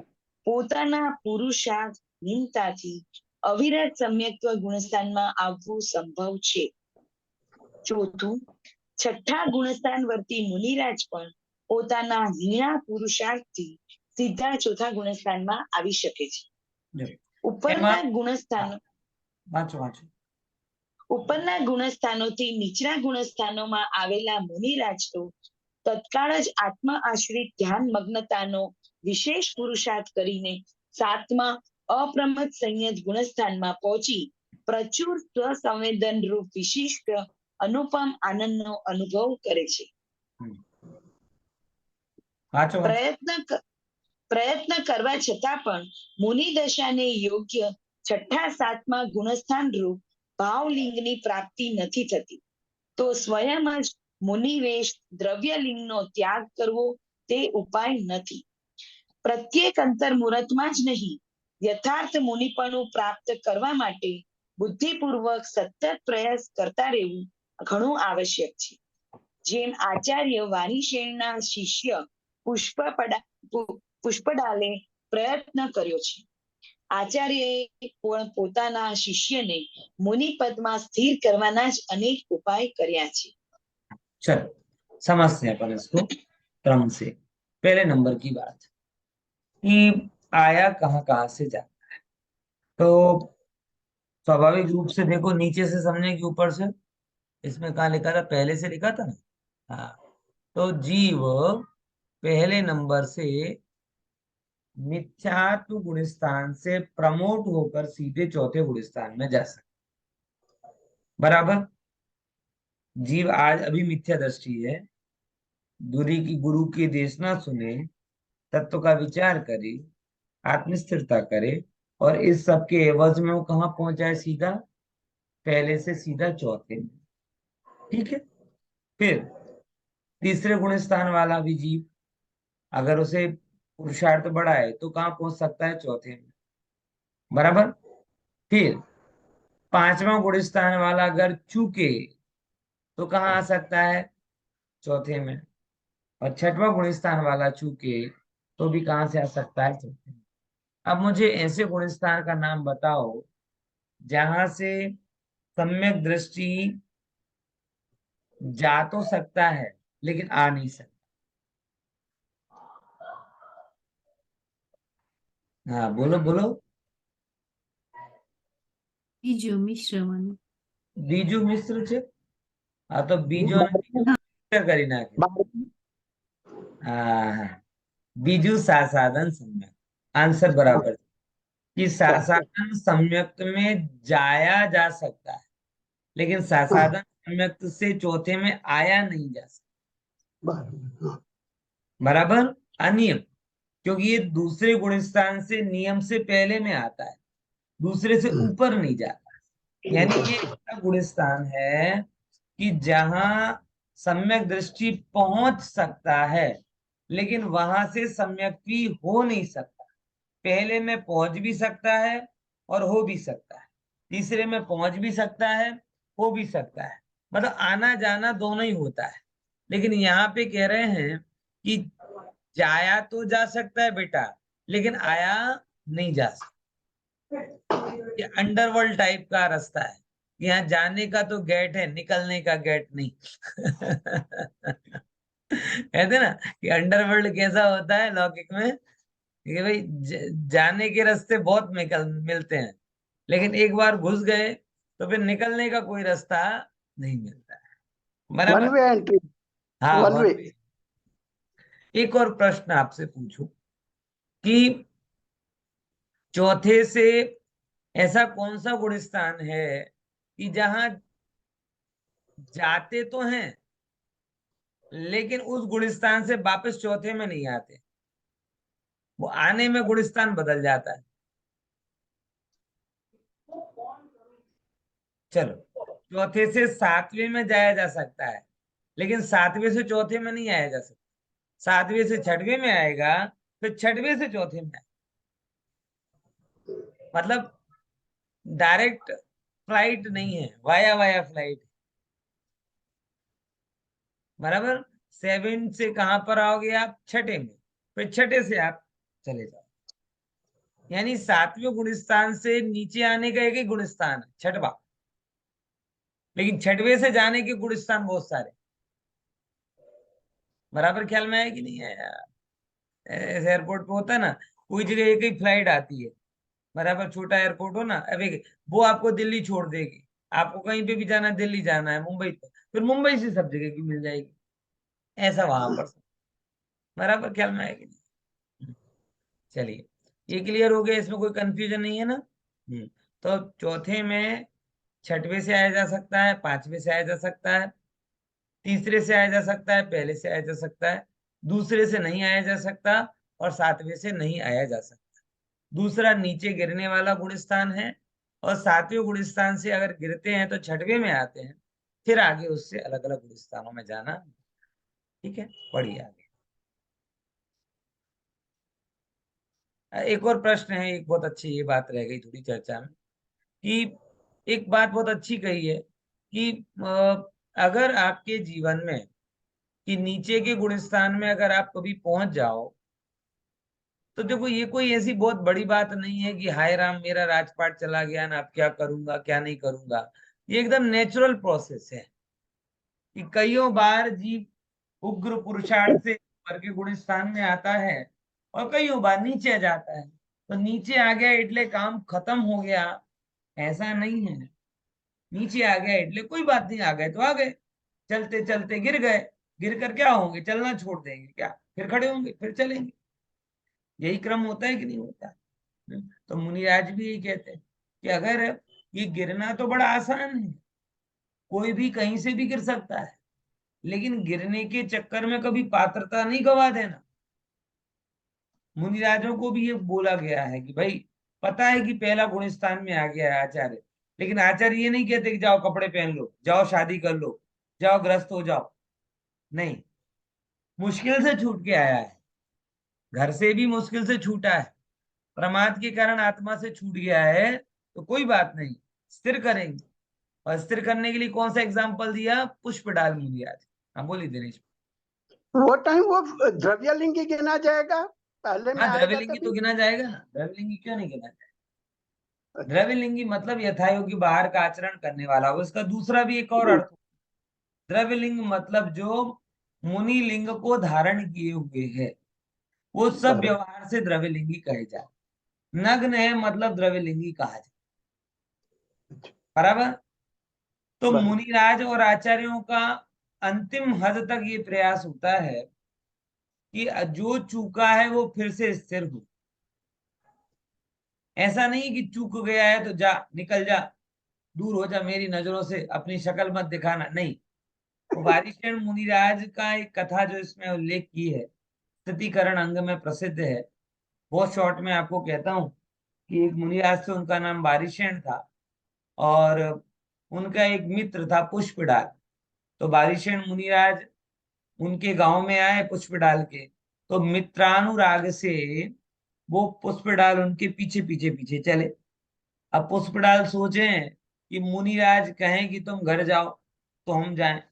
પોતાના પુરુષાર્થહીનતાથી અવિરત સમ્યક્ત્વ ગુણસ્થાનમાં આવવું સંભવ છે. ચોથું, છઠ્ઠા ગુણસ્થાન વર્તી મુનિરાજ પણ પોતાના હીણા પુરુષાર્થથી સીધા ચોથા ગુણસ્થાનમાં આવી શકે છે. ઉપરના ગુણસ્થાનો વાંચો વાંચો. ઉપરના ગુણસ્થાનોથી નીચલા ગુણસ્થાનોમાં આવેલા મુનિરાજ તો તત્કાળ જ આત્મા આશ્રિત ધ્યાન મગ્નતાનો વિશેષ પુરુષાર્થ કરીને સાતમા અપ્રમત સંયત ગુણસ્થાનમાં પહોંચી પ્રચુર સ્વસંવેદન રૂપ વિશિષ્ટ અનુપમ આનંદનો અનુભવ કરે છે. પ્રયત્ન કરવા છતાં પણ મુનિ દશાને યોગ્ય છઠ્ઠા સાતમા ગુણસ્થાન રૂપ ભાવલિંગની પ્રાપ્તિ નથી થતી તો સ્વયં જ મુનિવેશ દ્રવ્યલિંગનો ત્યાગ કરવો તે ઉપાય નથી. પ્રત્યેક અંતર મુહૂર્તમાં જ નહીં, યથાર્થ મુનિપણું પ્રાપ્ત કરવા માટે બુદ્ધિપૂર્વક સતત પ્રયાસ કરતા રહેવું ઘણું આવશ્યક છે. જેમ આચાર્ય વાણીશેણના શિષ્ય પુષ્પડાલે પ્રયત્ન કર્યો છે. આચાર્યએ પણ પોતાના શિષ્યને મુનિપદમાં સ્થિર કરવાના જ અનેક ઉપાય કર્યા છે. चलो समझते हैं अपन इसको क्रम से। पहले नंबर की बात कि आया कहाँ से जाता है, तो स्वाभाविक रूप से देखो नीचे से समझने के ऊपर से, इसमें कहा लिखा था? पहले से लिखा था ना। हाँ, तो जीव पहले नंबर से मिथ्यात्व गुण स्थान से प्रमोट होकर सीधे चौथे गुण स्थान में जा सकता। बराबर। जीव आज अभी मिथ्या दृष्टि है, गुरु की देशना सुने, तत्व का विचार करे, आत्मस्थिरता करे और इस सब के एवज में वो कहाँ पहुंच जाए? सीधा पहले से सीधा चौथे में। ठीक है। फिर तीसरे गुण स्थान वाला भी जीव अगर उसे पुरुषार्थ बढ़ा है तो कहाँ पहुंच सकता है? चौथे में। बराबर। फिर पांचवा गुण स्थान वाला अगर चूके तो कहाँ आ सकता है? चौथे में। और छठवां गुण स्थान वाला चूके तो भी कहाँ से आ सकता है? चौथे में। अब मुझे ऐसे गुण स्थान का नाम बताओ जहां से सम्यक दृष्टि जा तो सकता है लेकिन आ नहीं सकता। हाँ बोलो बोलो। બીજો મિશ્રવાનું. બીજું મિશ્ર છે. હા તો બીજો ને બીજું મિશ્ર કરી નાખે. હા, બીજું साधन सम्यक। आंसर बराबर है कि साधन सम्यक में जाया जा सकता है, लेकिन साधन सम्यक से चौथे में आया नहीं जा सकता। बराबर। अनियम, क्योंकि ये दूसरे गुण स्थान से नियम से पहले में आता है, दूसरे से ऊपर नहीं जाता। यानी ये ऐसा गुण स्थान है कि जहां सम्यक दृष्टि पहुंच सकता है, लेकिन वहां से सम्यक भी हो नहीं सकता। पहले में पहुंच भी सकता है और हो भी सकता है, तीसरे में पहुंच भी सकता है, हो भी सकता है, मतलब आना जाना दोनों ही होता है। लेकिन यहाँ पे कह रहे हैं कि जाया तो जा सकता है बेटा, लेकिन आया नहीं जा सकता। ये अंडरवर्ल्ड टाइप का रास्ता है। यहाँ जाने का तो गेट है, निकलने का गेट नहीं। कहते ना कि अंडरवर्ल्ड कैसा होता है लौकिक में, कि भाई जाने के रास्ते बहुत मिलते हैं, लेकिन एक बार घुस गए तो फिर निकलने का कोई रास्ता नहीं मिलता है। वन बराबर। वे एंट्री, हाँ वन वे। एक और प्रश्न आपसे पूछूं कि चौथे से ऐसा कौन सा गुण स्थान है कि जहां जाते तो हैं, लेकिन उस गुण स्थान से वापस चौथे में नहीं आते, वो आने में गुण स्थान बदल जाता है। चलो, चौथे से सातवें में जाया जा सकता है, लेकिन सातवें से चौथे में नहीं आया जा सकता। सातवें से छठवें में आएगा, फिर छठवें से चौथे में आएगा। मतलब डायरेक्ट फ्लाइट नहीं है, वाया वाया फ्लाइट। बराबर। सेवन से कहां पर आओगे आप? छठे में। फिर छठे से आप चले जाओ। यानी सातवें गुण स्थान से नीचे आने का एक ही गुण स्थान है, छठवा, लेकिन छठवें से जाने के गुण स्थान बहुत सारे। बराबर ख्याल में है कि नहीं है यार? ऐसे एयरपोर्ट पे होता है ना, कोई जगह एक ही फ्लाइट आती है, बराबर छोटा एयरपोर्ट हो ना, अभी वो आपको दिल्ली छोड़ देगी। आपको कहीं पे भी जाना है, दिल्ली जाना है, मुंबई पे, फिर मुंबई से सब जगह की मिल जाएगी। ऐसा वहां पर। बराबर ख्याल में है कि नहीं? चलिए, ये क्लियर हो गया, इसमें कोई कंफ्यूजन नहीं है ना। तो चौथे में छठवें से आया जा सकता है, पांचवें से आया जा सकता है, तीसरे से आया जा सकता है, पहले से आया जा सकता है, दूसरे से नहीं आया जा सकता, और सातवें से नहीं आया जा सकता। दूसरा नीचे गिरने वाला गुण स्थान है, और सातवें गुण स्थान से अगर गिरते हैं तो छठवें में आते हैं, फिर आगे उससे अलग अलग गुण स्थानों में जाना। ठीक है, पढ़िए आगे। एक और प्रश्न है, एक बहुत अच्छी ये बात रह गई थोड़ी चर्चा में, कि एक बात बहुत अच्छी कही है कि अगर आपके जीवन में कि नीचे के गुण स्थान में अगर आप कभी पहुंच जाओ, तो देखो ये कोई ऐसी बहुत बड़ी बात नहीं है कि हाय राम मेरा राजपाट चला गया ना, अब क्या करूंगा क्या नहीं करूंगा। ये एकदम नेचुरल प्रोसेस है कि कईयों बार जीव उग्र पुरुषार्थ से ऊपर के गुण स्थान में आता है, और कईयों बार नीचे जाता है। तो नीचे आ गया इतने काम खत्म हो गया, ऐसा नहीं है। नीचे आ गया इतने कोई बात नहीं, आ गए तो आ गए, चलते चलते गिर गए, गिर कर क्या होंगे? चलना छोड़ देंगे क्या? फिर खड़े होंगे, फिर चलेंगे। यही क्रम होता है कि नहीं होता? तो मुनिराज भी यही कहते हैं कि अगर ये गिरना तो बड़ा आसान है, कोई भी कहीं से भी गिर सकता है, लेकिन गिरने के चक्कर में कभी पात्रता नहीं गवा देना। मुनिराजों को भी ये बोला गया है कि भाई पता है कि पहला गुण स्थान में आ गया है आचार्य, लेकिन आचार्य ये नहीं कहते कि जाओ कपड़े पहन लो, जाओ शादी कर लो, जाओ ग्रस्त हो जाओ। नहीं, मुश्किल से छूट के आया है, घर से भी मुश्किल से छूटा है, प्रमाद के कारण आत्मा से छूट गया है, तो कोई बात नहीं, स्थिर करेंगे। और स्थिर करने के लिए कौन सा एग्जाम्पल दिया? पुष्प डाल मुनिराज। हाँ बोलिए दिनेश। वो टाइम वो द्रव्यलिंगी गिना जाएगा, पहले में हाँ आएगा द्रव्यलिंगी तो तभी। गिना जाएगा ना, द्रव्यलिंगी क्यों नहीं गिना जाएगा? अच्छा। द्रव्यलिंगी मतलब यथायोग्य बाहर का आचरण करने वाला हो। इसका दूसरा भी एक और अर्थ, द्रव्यलिंग मतलब जो मुनि लिंग को धारण किए हुए है, वो सब बराबर। व्यवहार से द्रव्यलिंगी कहे जाए। नग्न है मतलब द्रव्यलिंगी कहा जाए। बराबर। तो बराबर। मुनिराज और आचार्यों का अंतिम हद तक ये प्रयास होता है कि जो चूका है वो फिर से स्थिर हो। ऐसा नहीं कि चूक गया है तो जा निकल जा, दूर हो जा मेरी नजरों से, अपनी शक्ल मत दिखाना, नहीं। वो वारिशेण मुनिराज का एक कथा जो इसमें उल्लेख की है, स्थितिकरण अंग में प्रसिद्ध है। बहुत शॉर्ट में आपको कहता हूँ कि एक मुनिराज थे, उनका नाम वारिशेण था, और उनका एक मित्र था पुष्पडाल। तो वारिशेण मुनिराज उनके गांव में आए पुष्प डाल के, तो मित्रानुराग से वो पुष्प डाल उनके पीछे पीछे पीछे चले। अब पुष्प डाल सोचे कि मुनिराज कहें कि तुम घर जाओ तो हम जाएं,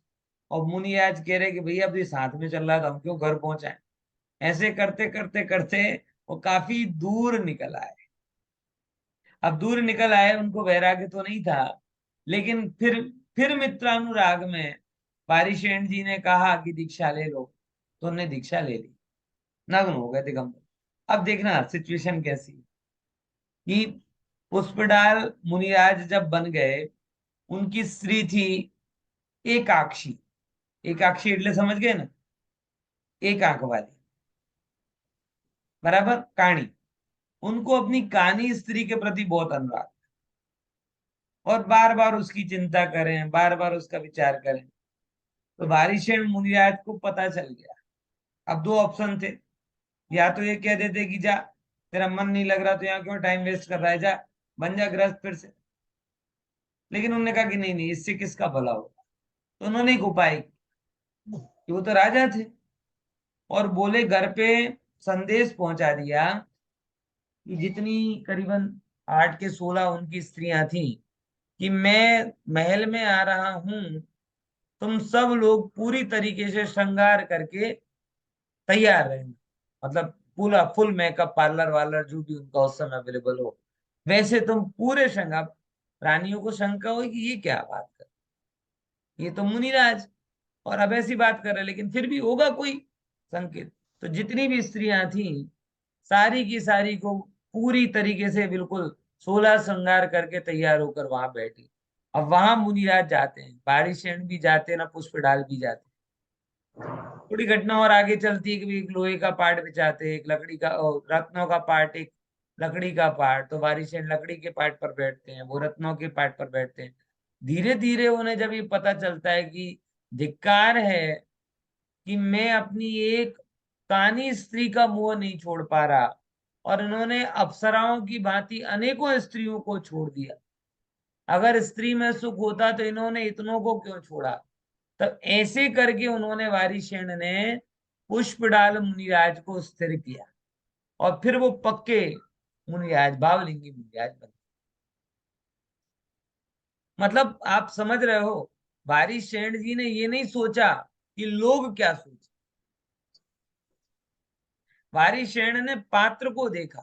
और मुनिराज कह रहे कि भैया अभी साथ में चल रहा था, हम क्यों घर पहुंचाएं। ऐसे करते करते करते वो काफी दूर निकल आए। अब दूर निकल आए, उनको वैराग्य तो नहीं था, लेकिन फिर मित्रानुराग में पारिशेण जी ने कहा कि दीक्षा ले लो, तो उन्होंने दीक्षा ले ली, नग्न हो गए दिगंबर। अब देखना सिचुएशन कैसी है कि पुष्पडाल मुनिराज जब बन गए, उनकी स्त्री थी एकाक्षी। एकाक्षी इडले समझ गए ना, एक आंख वाली, बराबर काणी। उनको अपनी कानी स्त्री के प्रति बहुत अनुराग, और बार बार उसकी चिंता करें, बार बार उसका विचार करें। तो वारिशेण मुनिराज को पता चल गया। अब दो ऑप्शन थे, या तो ये कह देते कि जा, तेरा मन नहीं लग रहा तो यहाँ क्यों टाइम वेस्ट कर रहा है, जा बन जा गृहस्थ फिर से। लेकिन उन्होंने कहा कि नहीं नहीं, इससे किसका भला होगा। तो उन्होंने एक उपाय किया, कि वो तो राजा थे, और बोले घर पे संदेश पहुंचा दिया कि जितनी करीबन 8 के 16 उनकी स्त्रियां थी, कि मैं महल में आ रहा हूं, तुम सब लोग पूरी तरीके से श्रृंगार करके तैयार रहना। मतलब पूरा फुल मेकअप, पार्लर वार्लर जो भी उनका उस समय अवेलेबल हो, वैसे तुम पूरे श्रृंगार। रानियों को शंका हुई कि ये क्या बात कर, ये तो मुनिराज, और अब ऐसी बात कर रहे, लेकिन फिर भी होगा कोई संकेत। तो जितनी भी स्त्रियां थी, सारी की सारी को पूरी तरीके से बिल्कुल 16 श्रृंगार करके तैयार होकर वहां बैठी। अब वहां मुनिराज जाते हैं, पारिशेण भी जाते हैं ना, पुष्प डाल भी जाते हैं। थोड़ी घटना और आगे चलती है कि एक लोहे का पार्ट बिछाते हैं, एक लकड़ी का, रत्नों का पार्ट, एक लकड़ी का पार्ट। तो वारिशेण लकड़ी के पार्ट पर बैठते हैं, वो रत्नों के पार्ट पर बैठते हैं। धीरे धीरे उन्हें जब ये पता चलता है कि धिक्कार है कि मैं अपनी एक कानी स्त्री का मोह नहीं छोड़ पा रहा, और इन्होंने अप्सराओं की भांति अनेकों स्त्रियों को छोड़ दिया, अगर स्त्री में सुख होता तो इन्होंने इतनों को क्यों छोड़ा। तब ऐसे करके उन्होंने वारिशेण ने पुष्पडाल मुनिराज को स्थिर किया, और फिर वो पक्के मुनिराज, भावलिंगी मुनिराज बने। मतलब आप समझ रहे हो, वारिशेण जी ने ये नहीं सोचा कि लोग क्या सोचे, वारिशेण ने पात्र को देखा।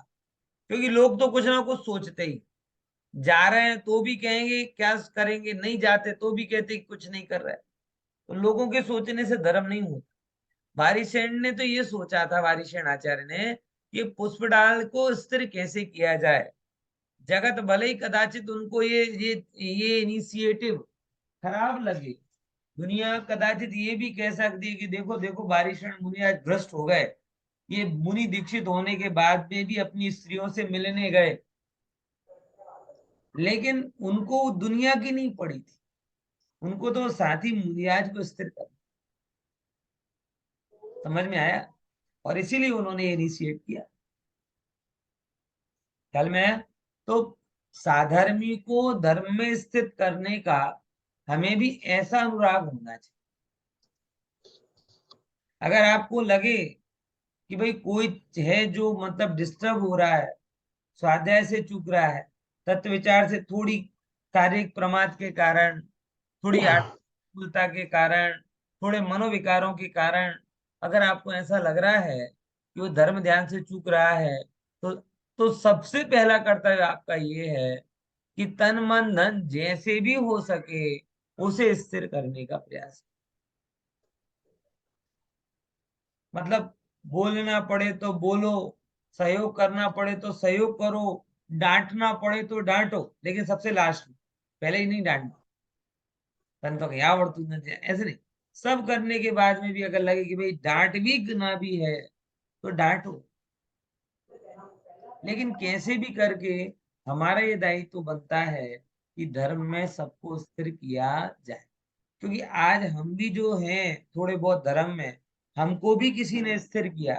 क्योंकि लोग तो कुछ ना कुछ सोचते ही, जा रहे हैं तो भी कहेंगे क्या करेंगे, नहीं जाते तो भी कहते कि कुछ नहीं कर रहे। तो लोगों के सोचने से धर्म नहीं होता। वारिशेण ने तो ये सोचा था, वारिशेण आचार्य ने, कि पुष्पडाल को स्थिर कैसे किया जाए। जगत भले ही कदाचित उनको ये इनिशिएटिव खराब लगे, दुनिया कदाचित ये भी कह सकती है कि देखो देखो वारिशेण मुनि आज भ्रष्ट हो गए, ये मुनि दीक्षित होने के बाद में भी अपनी स्त्रियों से मिलने गए, लेकिन उनको दुनिया की नहीं पड़ी थी, उनको तो साथी मुनिराज को स्थिर कर। समझ में आया, और इसीलिए उन्होंने इनिशिएट किया। ख्याल में आया। तो साधर्मी को धर्म में स्थित करने का हमें भी ऐसा अनुराग होना चाहिए। अगर आपको लगे कि भाई कोई है जो मतलब डिस्टर्ब हो रहा है, स्वाध्याय से चूक रहा है, तत्व विचार से थोड़ी शारीरिक प्रमाद के कारण, थोड़ी आत्मकुलता के कारण, थोड़े मनोविकारों के कारण, अगर आपको ऐसा लग रहा है कि वो धर्म ध्यान से चूक रहा है, तो सबसे पहला कर्तव्य आपका ये है कि तन मन धन जैसे भी हो सके उसे स्थिर करने का प्रयास। मतलब बोलना पड़े तो बोलो, सहयोग करना पड़े तो सहयोग करो, डांटना पड़े तो डांटो, लेकिन सबसे लास्ट में, पहले ही नहीं डांटना। तन तो क्या आवड़तु नहीं, ऐसे नहीं। सब करने के बाद में भी अगर लगे कि भाई डांट भी ना भी है तो डांटो, लेकिन कैसे भी करके हमारा ये दायित्व तो बनता है कि धर्म में सबको स्थिर किया जाए। क्योंकि आज हम भी जो हैं थोड़े बहुत धर्म में, हमको भी किसी ने स्थिर किया,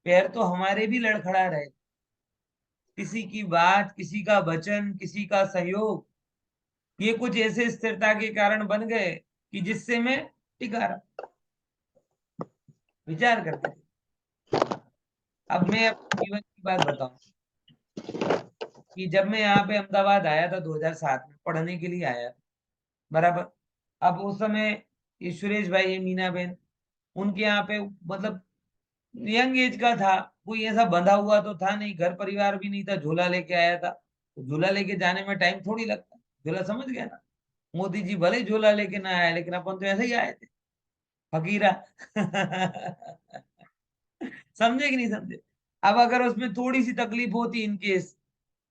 पैर तो हमारे भी लड़खड़ा रहे, किसी की बात, किसी का वचन, किसी का सहयोग, ये कुछ ऐसे स्थिरता के कारण बन गए कि जिससे मैं टिका रहा। विचार करके देखो। अब मैं अपने जीवन की बात बताऊं कि जब मैं यहाँ पे अहमदाबाद आया था 2007 में पढ़ने के लिए आया, बराबर। अब उस समय ये सुरेश भाई, ये मीना बहन, उनके यहाँ पे मतलब यंग एज का था, कोई ऐसा बंधा हुआ तो था नहीं, घर परिवार भी नहीं था, झोला लेके आया था, तो झोला लेके जाने में टाइम थोड़ी लगता, झोला समझ गया ना। मोदी जी भले ही झोला लेके ना आए, लेकिन अपन तो ऐसे ही आए थे, फकीरा। समझे कि नहीं समझे। अब अगर उसमें थोड़ी सी तकलीफ होती इनकेस,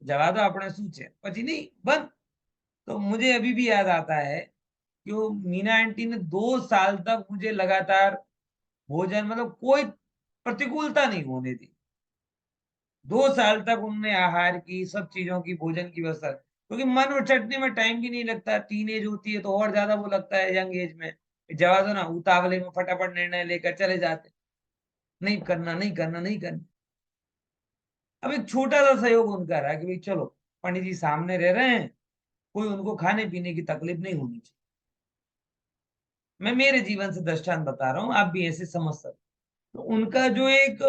जवा तो आपने सूचे पची नहीं बंद। तो मुझे अभी भी याद आता है कि वो मीना आंटी ने 2 साल तक मुझे लगातार भोजन, मतलब कोई प्रतिकूलता नहीं होने दी। 2 साल तक उनने आहार की, सब चीजों की, भोजन की व्यवस्था, क्योंकि मन उचटने में टाइम भी नहीं लगता, टीन एज होती है तो और ज्यादा वो लगता है, यंग एज में जवा दो ना, उतावले में फटाफट निर्णय लेकर चले जाते, नहीं करना नहीं करना नहीं करना। अब एक छोटा सा सहयोग उनका रहा कि भाई चलो, पंडित जी सामने रह रहे हैं, कोई उनको खाने पीने की तकलीफ नहीं होनी चाहिए। मैं मेरे जीवन से दृष्टांत बता रहा हूँ, आप भी ऐसे समझ सकते। तो उनका जो एक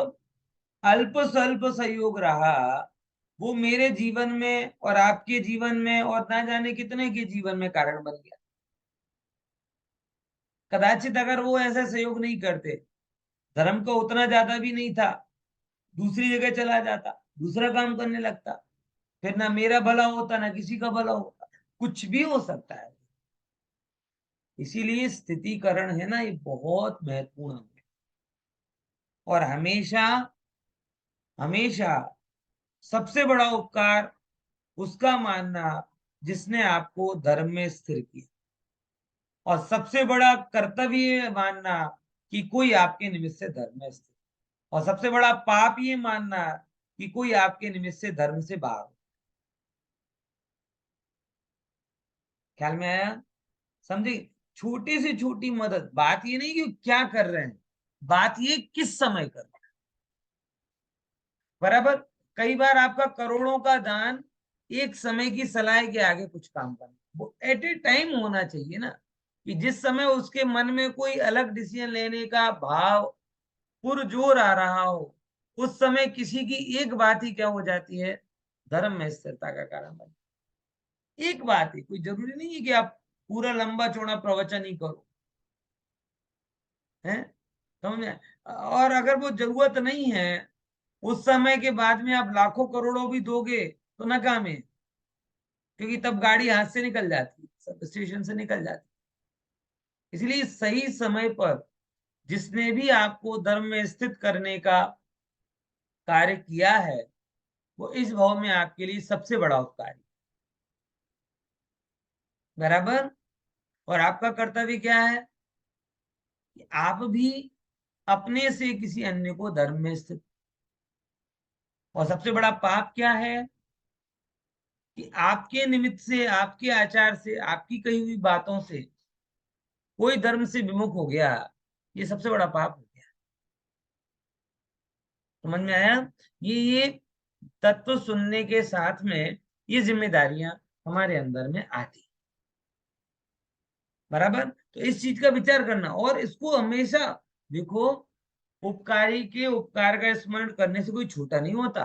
अल्प स्वल्प सहयोग रहा, वो मेरे जीवन में और आपके जीवन में और ना जाने कितने के जीवन में कारण बन गया। कदाचित अगर वो ऐसा सहयोग नहीं करते, धर्म का उतना ज्यादा भी नहीं था, दूसरी जगह चला जाता, दूसरा काम करने लगता, फिर ना मेरा भला होता ना किसी का भला होता, कुछ भी हो सकता है। इसीलिए स्थितिकरण है ना, ये बहुत महत्वपूर्ण है। और हमेशा हमेशा सबसे बड़ा उपकार उसका मानना जिसने आपको धर्म में स्थिर किया, और सबसे बड़ा कर्तव्य ये मानना कि कोई आपके निमित्त से धर्म में स्थिर, और सबसे बड़ा पाप ये मानना कि कोई आपके निमित्त से धर्म से बाहर हो। ख्याल में आया? समझे? छोटी से छोटी मदद, बात ये नहीं कि क्या कर रहे हैं, बात ये किस समय कर रहे हैं। बराबर। कई बार आपका करोड़ों का दान एक समय की सलाह के आगे कुछ काम करना, वो एट ए टाइम होना चाहिए ना, कि जिस समय उसके मन में कोई अलग डिसीजन लेने का भाव पुरजोर आ रहा हो, उस समय किसी की एक बात ही क्या हो जाती है, धर्म में स्थिरता का कारण बन। एक बात ही, कोई जरूरी नहीं है कि आप पूरा लंबा चौड़ा प्रवचन ही करो, है समझ में। और अगर वो जरूरत नहीं है, उस समय के बाद में आप लाखों करोड़ों भी दोगे तो नाकाम है, क्योंकि तब गाड़ी हाथ से निकल जाती, सब स्टेशन से निकल जाती। इसलिए सही समय पर जिसने भी आपको धर्म में स्थित करने का कार्य किया है, वो इस भाव में आपके लिए सबसे बड़ा उपकारी। बराबर। और आपका कर्तव्य क्या है कि आप भी अपने से किसी अन्य को धर्म में स्थित। और सबसे बड़ा पाप क्या है कि आपके निमित्त से, आपके आचार से, आपकी कही हुई बातों से कोई धर्म से विमुख हो गया, ये सबसे बड़ा पाप हो गया। समझ में आया? ये तत्व सुनने के साथ में ये जिम्मेदारियां हमारे अंदर में आती। बराबर। तो इस चीज का विचार करना, और इसको हमेशा देखो, उपकारी के उपकार का स्मरण करने से कोई छोटा नहीं होता,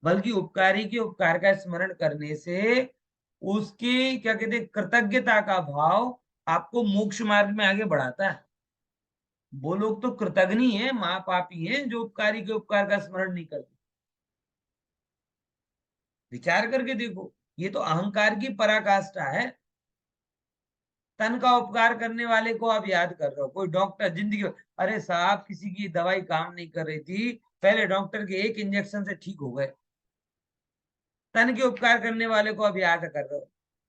बल्कि उपकारी के उपकार का स्मरण करने से उसके क्या कहते हैं, कृतज्ञता का भाव आपको मोक्ष मार्ग में आगे बढ़ाता है। वो लोग तो कृतज्ञ है, महापापी हैं जो उपकारी के उपकार का स्मरण नहीं करते। विचार करके देखो, ये तो अहंकार की पराकाष्ठा है। तन का उपकार करने वाले को आप याद कर रहे हो, कोई डॉक्टर जिंदगी, अरे साहब किसी की दवाई काम नहीं कर रही थी, पहले डॉक्टर के एक इंजेक्शन से ठीक हो गए। तन के उपकार करने वाले को अब याद कर रहे हो,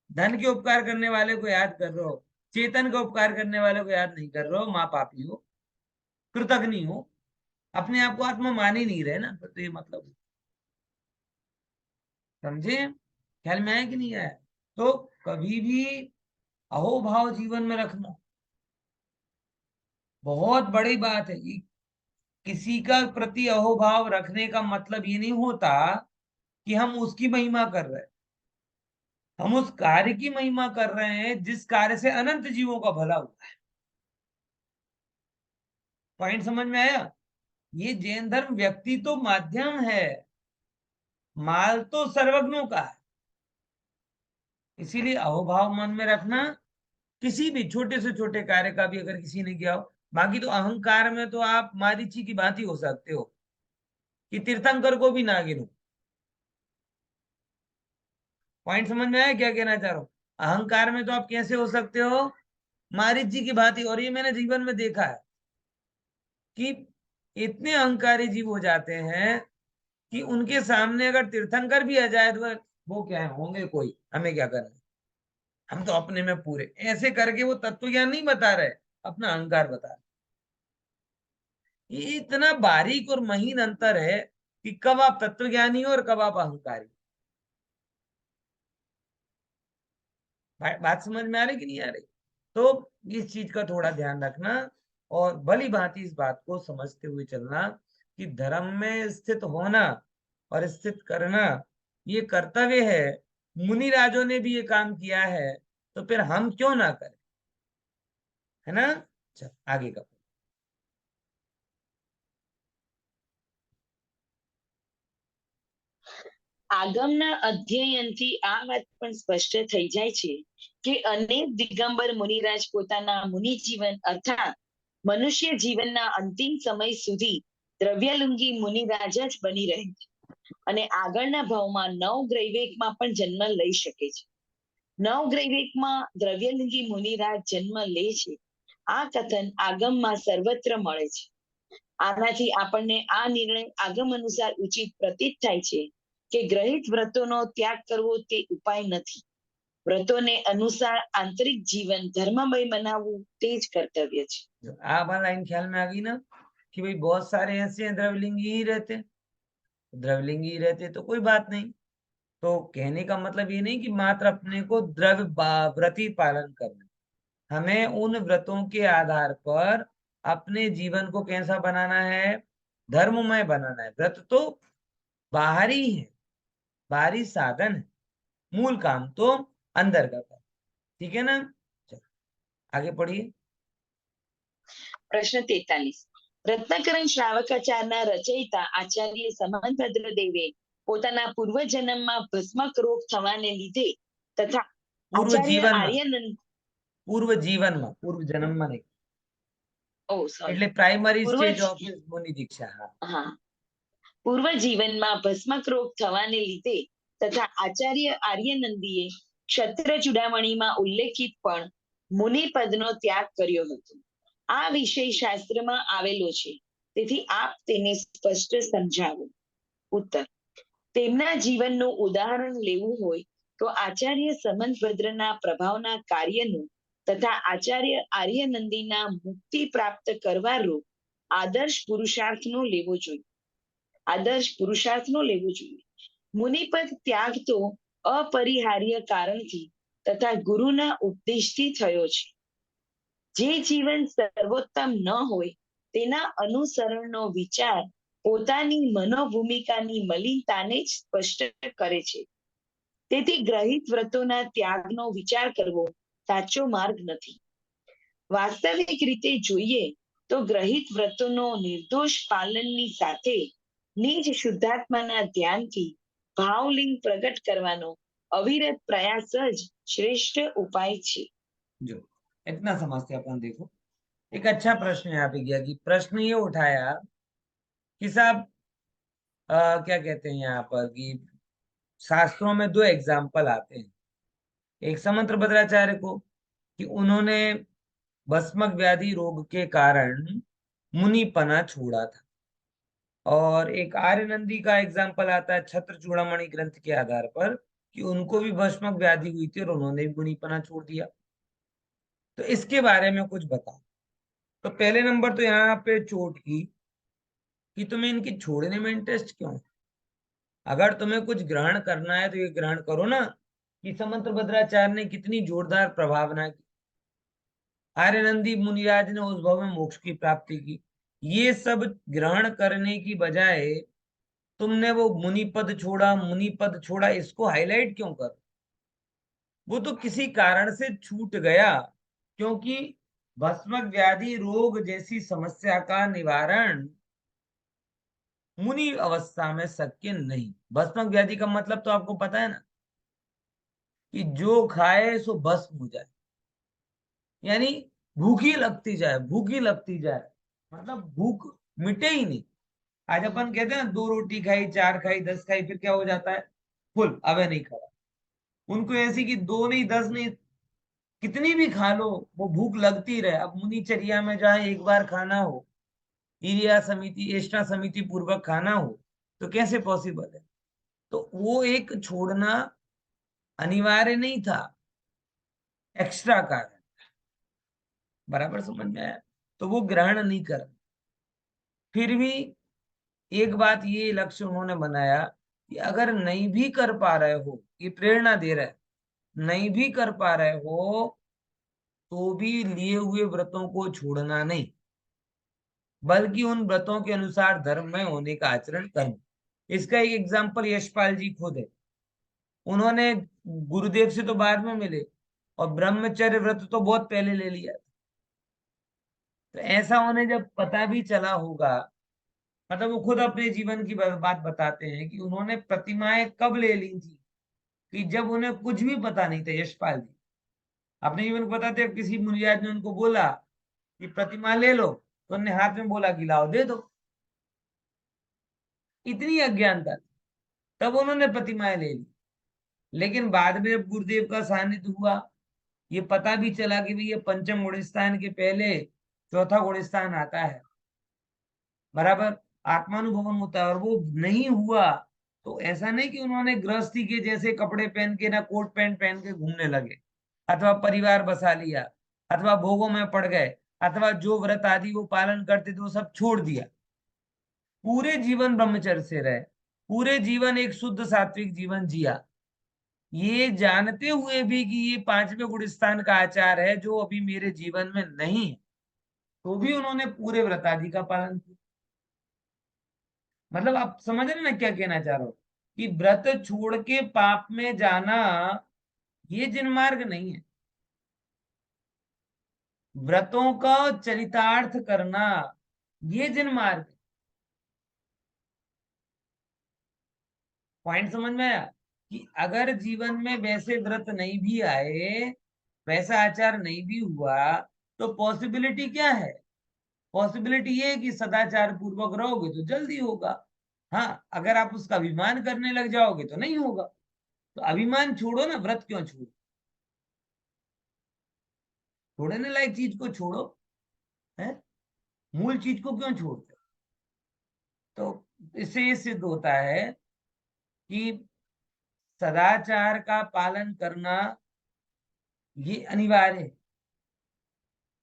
धन के उपकार करने वाले को याद कर रहे हो, चेतन का उपकार करने वाले को याद नहीं कर रहे हो, माँ पापी हो, कृतज्ञ हो, अपने आप को आत्मा मान ही नहीं रहे ना, तो ये मतलब समझे, ख्याल में आया कि नहीं आया? तो कभी भी अहोभाव जीवन में रखना बहुत बड़ी बात है। ये किसी का प्रति अहोभाव रखने का मतलब ये नहीं होता कि हम उसकी महिमा कर रहे हैं, हम उस कार्य की महिमा कर रहे हैं जिस कार्य से अनंत जीवों का भला हुआ है। पॉइंट समझ में आया? ये जैन धर्म व्यक्ति तो माध्यम है, माल तो सर्वज्ञों का है। इसीलिए अहोभाव मन में रखना, किसी भी छोटे से छोटे कार्य का भी अगर किसी ने किया हो। बाकी तो अहंकार में तो आप मारीची की भांति हो सकते हो कि तीर्थंकर को भी ना गिनो। पॉइंट समझ में आया क्या कहना चाह रहा हूं? अहंकार में तो आप कैसे हो सकते हो, मारीच जी की भांति। और ये मैंने जीवन में देखा है कि इतने अहंकारी जीव हो जाते हैं कि उनके सामने अगर तीर्थंकर भी आ जाए तो वो क्या है, होंगे कोई, हमें क्या करना, हम तो अपने में पूरे, ऐसे करके वो तत्व ज्ञान नहीं बता रहे, अपना अहंकार बता रहे। ये इतना बारीक और महीन अंतर है कि कब आप तत्वज्ञानी हो और कब आप अहंकारी। बात समझ में आ रही कि नहीं आ रही? तो इस चीज का थोड़ा ध्यान रखना और भली भांति इस बात को समझते हुए चलना कि धर्म में स्थित होना और स्थित करना ये कर्तव्य है। मुनि राजों ने भी ये काम किया है, तो फिर हम क्यों ना करें, है ना? चल आगे का। આગમના અધ્યયનથી આ વાત પણ સ્પષ્ટ થઈ જાય છે કે અનેક દિગંબર મુનિરાજ પોતાના મુનિ જીવન અર્થાત મનુષ્ય જીવનના અંતિમ સમય સુધી દ્રવ્યલુંગી મુનિરાજ જ બની રહે છે અને આગળના ભાવમાં નવગ્રૈવેકમાં પણ જન્મ લઈ શકે છે. નવગ્રૈવેકમાં દ્રવ્યલિંગી મુનિરાજ જન્મ લે છે. આ કથન આગમમાં સર્વત્ર મળે છે. આનાથી આપણને આ નિર્ણય આગમ અનુસાર ઉચિત પ્રતીત થાય છે કે ગ્રહિત વ્રતોનો ત્યાગ કરવો તે ઉપાય નથી. વ્રતોને અનુસાર આંતરિક જીવન ધર્મમય બનાવવું તે જ कर्तव्य છે. आप लाइन ख्याल में आ गई ना कि भाई बहुत सारे ऐसे हैं द्रवलिंगी ही रहते, द्रवलिंगी ही रहते तो कोई बात नहीं। तो कहने का मतलब ये नहीं कि मात्र अपने को व्रती पालन करना, हमें उन व्रतों के आधार पर अपने जीवन को कैसा बनाना है, धर्ममय बनाना है। व्रत तो बाहरी है, बाहरी साधन है, मूल काम तो अंदर का काम। ठीक है ना? चलो आगे पढ़िए। પ્રશ્ન 43. રત્નકરણ શ્રાવકાચારના રચયિતા આચાર્ય સમાનભદ્ર દેવે પોતાના પૂર્વજન્મમાં ભસ્મક રોગ થવાને લીધે તથા पूर्व આચાર્ય जीवन में, આર્યનંદ पूर्व जीवन में, पूर्व जन्म में नहीं, sorry, એટલે प्राइमरी પૂર્વ स्टेज ऑफ मुनि दीक्षा। हाँ હા પૂર્વ જીવનમાં ભસ્મક રોગ થવાને લીધે તથા આચાર્ય આર્યનંદીએ ક્ષત્ર ચૂડામણીમાં ઉલ્લેખિત પણ મુનિ પદનો ત્યાગ કર્યો હતો. આ વિષય શાસ્ત્રમાં આવેલો છે, તેથી આપ તેને સ્પષ્ટ સમજાવો. ઉત્તર. તેમના જીવનનું ઉદાહરણ લેવું હોય તો આચાર્ય સમંતભદ્રના પ્રભાવના કાર્યનું તથા આચાર્ય આર્યનંદીના મુક્તિ પ્રાપ્ત કરવારૂપ આદર્શ પુરુષાર્થનો લેવો જોઈએ. આદર્શ પુરુષાર્થનો લેવો જોઈએ. મુનિપદ ત્યાગ તો અપરિહાર્ય કારણથી તથા ગુરુના ઉપદેશથી થયો છે. જે જીવન સર્વોત્તમ ન હોય તેના અનુસરણનો વિચાર પોતાની મનોભૂમિકાની મલિનતાને જ સ્પષ્ટ કરે છે. તેથી ગ્રહિત વ્રતોના ત્યાગનો વિચાર કરવો સાચો માર્ગ નથી. વાસ્તવિક રીતે જોઈએ તો ગ્રહિત વ્રતોનો નિર્દોષ પાલનની સાથે નિજ શુદ્ધાત્માના ધ્યાનથી ભાવલિંગ પ્રગટ કરવાનો અવિરત પ્રયાસ જ શ્રેષ્ઠ ઉપાય છે. जो इतना समझते अपन देखो, एक अच्छा प्रश्न यहाँ पे गया कि प्रश्न ये उठाया कि साहब क्या कहते हैं यहाँ पर कि शास्त्रों में दो एग्जाम्पल आते हैं। एक समंत्र भद्राचार्य को कि उन्होंने भस्मक व्याधि रोग के कारण मुनिपना छोड़ा था, और एक आर्यनंदी का एग्जाम्पल आता है छत्र चूड़ामणि ग्रंथ के आधार पर कि उनको भी भस्मक व्याधि हुई थी और उन्होंने भी मुनीपना छोड़ दिया। तो इसके बारे में कुछ बताओ। तो पहले नंबर तो यहाँ पे चोट की कि तुम्हें इनकी छोड़ने में इंटरेस्ट क्यों है? अगर तुम्हें कुछ ग्रहण करना है तो ये ग्रहण करो ना कि समंत भद्राचार्य ने कितनी जोरदार प्रभावना की। आर्यनंदी मुनिराज ने उस भव में मोक्ष की प्राप्ति की। ये सब ग्रहण करने की बजाय तुमने वो मुनि पद छोड़ा, इसको हाईलाइट क्यों कर? वो तो किसी कारण से छूट गया, क्योंकि भस्मक व्याधि रोग जैसी समस्या का निवारण मुनि अवस्था में शक्य नहीं। भस्मक व्याधि का मतलब तो आपको पता है ना, कि जो खाए सो भस्म हो जाए, यानी भूखी लगती जाए, भूखी लगती जाए, मतलब भूख मिटे ही नहीं। आज अपन कहते हैं ना, 2 रोटी खाई, 4 खाई, 10 खाई, फिर क्या हो जाता है? फुल, अबे नहीं खा। उनको ऐसी कि 2 नहीं, 10 नहीं, कितनी भी खा लो, वो भूख लगती रहे। अब मुनिचर्या में जहाँ एक बार खाना हो, ईर्या समिति एष्टा समिति पूर्वक खाना हो, तो कैसे पॉसिबल है? तो वो एक छोड़ना अनिवार्य नहीं था, एक्स्ट्रा कारण। बराबर समझ में आया? तो वो ग्रहण नहीं कर। फिर भी एक बात ये लक्ष्य उन्होंने बनाया कि अगर नहीं भी कर पा रहे हो, ये प्रेरणा दे रहा है, नहीं भी कर पा रहे हो तो भी लिए हुए व्रतों को छोड़ना नहीं, बल्कि उन व्रतों के अनुसार धर्म में होने का आचरण करना। इसका एक एग्जाम्पल यशपाल जी खुद है। उन्होंने गुरुदेव से तो बाद में मिले और ब्रह्मचर्य व्रत तो बहुत पहले ले लिया। तो ऐसा उन्हें जब पता भी चला होगा, मतलब वो खुद अपने जीवन की बात बताते हैं कि उन्होंने प्रतिमाएं कब ले ली थी, कि जब उन्हें कुछ भी पता नहीं था। यशपाल जी अपने जीवन को बताते हैं, किसी मुनियाज ने उनको बोला कि प्रतिमा ले लो, तो उन्होंने हाथ में बोला कि लाओ दे दो। इतनी अज्ञानता थी, तब उन्होंने प्रतिमाएं ले ली। लेकिन बाद में जब गुरुदेव का सानिध्य हुआ, ये पता भी चला कि भाई ये पंचम गुणस्थान के पहले चौथा गुणस्थान आता है, बराबर आत्मानुभवन होता है, और वो नहीं हुआ। तो ऐसा नहीं कि उन्होंने गृहस्थी के जैसे कपड़े पहन के ना कोट पैंट पहन के घूमने लगे, अथवा परिवार बसा लिया, अथवा भोगों में पड़ गए, अथवा जो व्रत आदि वो पालन करते थे वो सब छोड़ दिया। पूरे जीवन ब्रह्मचर्य से रहे, पूरे जीवन एक शुद्ध सात्विक जीवन जिया, ये जानते हुए भी कि ये पांचवें गुणस्थान का आचार है जो अभी मेरे जीवन में नहीं है, तो भी उन्होंने पूरे व्रत आदि का पालन किया। मतलब आप समझ रहे ना क्या कहना चाह रहा हूं? कि व्रत छोड़ के पाप में जाना ये जिन मार्ग नहीं है। व्रतों का चरितार्थ करना ये जिन मार्ग है। पॉइंट समझ में आया? कि अगर जीवन में वैसे व्रत नहीं भी आए, वैसा आचार नहीं भी हुआ, तो पॉसिबिलिटी क्या है? पॉसिबिलिटी ये है कि सदाचार पूर्वक रहोगे तो जल्दी होगा। हाँ, अगर आप उसका अभिमान करने लग जाओगे तो नहीं होगा। तो अभिमान छोड़ो ना, व्रत क्यों छोड़ो? छोड़ने लायक चीज को छोड़ो, है? मूल चीज को क्यों छोड़ते हो? तो इससे ये सिद्ध होता है कि सदाचार का पालन करना ये अनिवार्य है।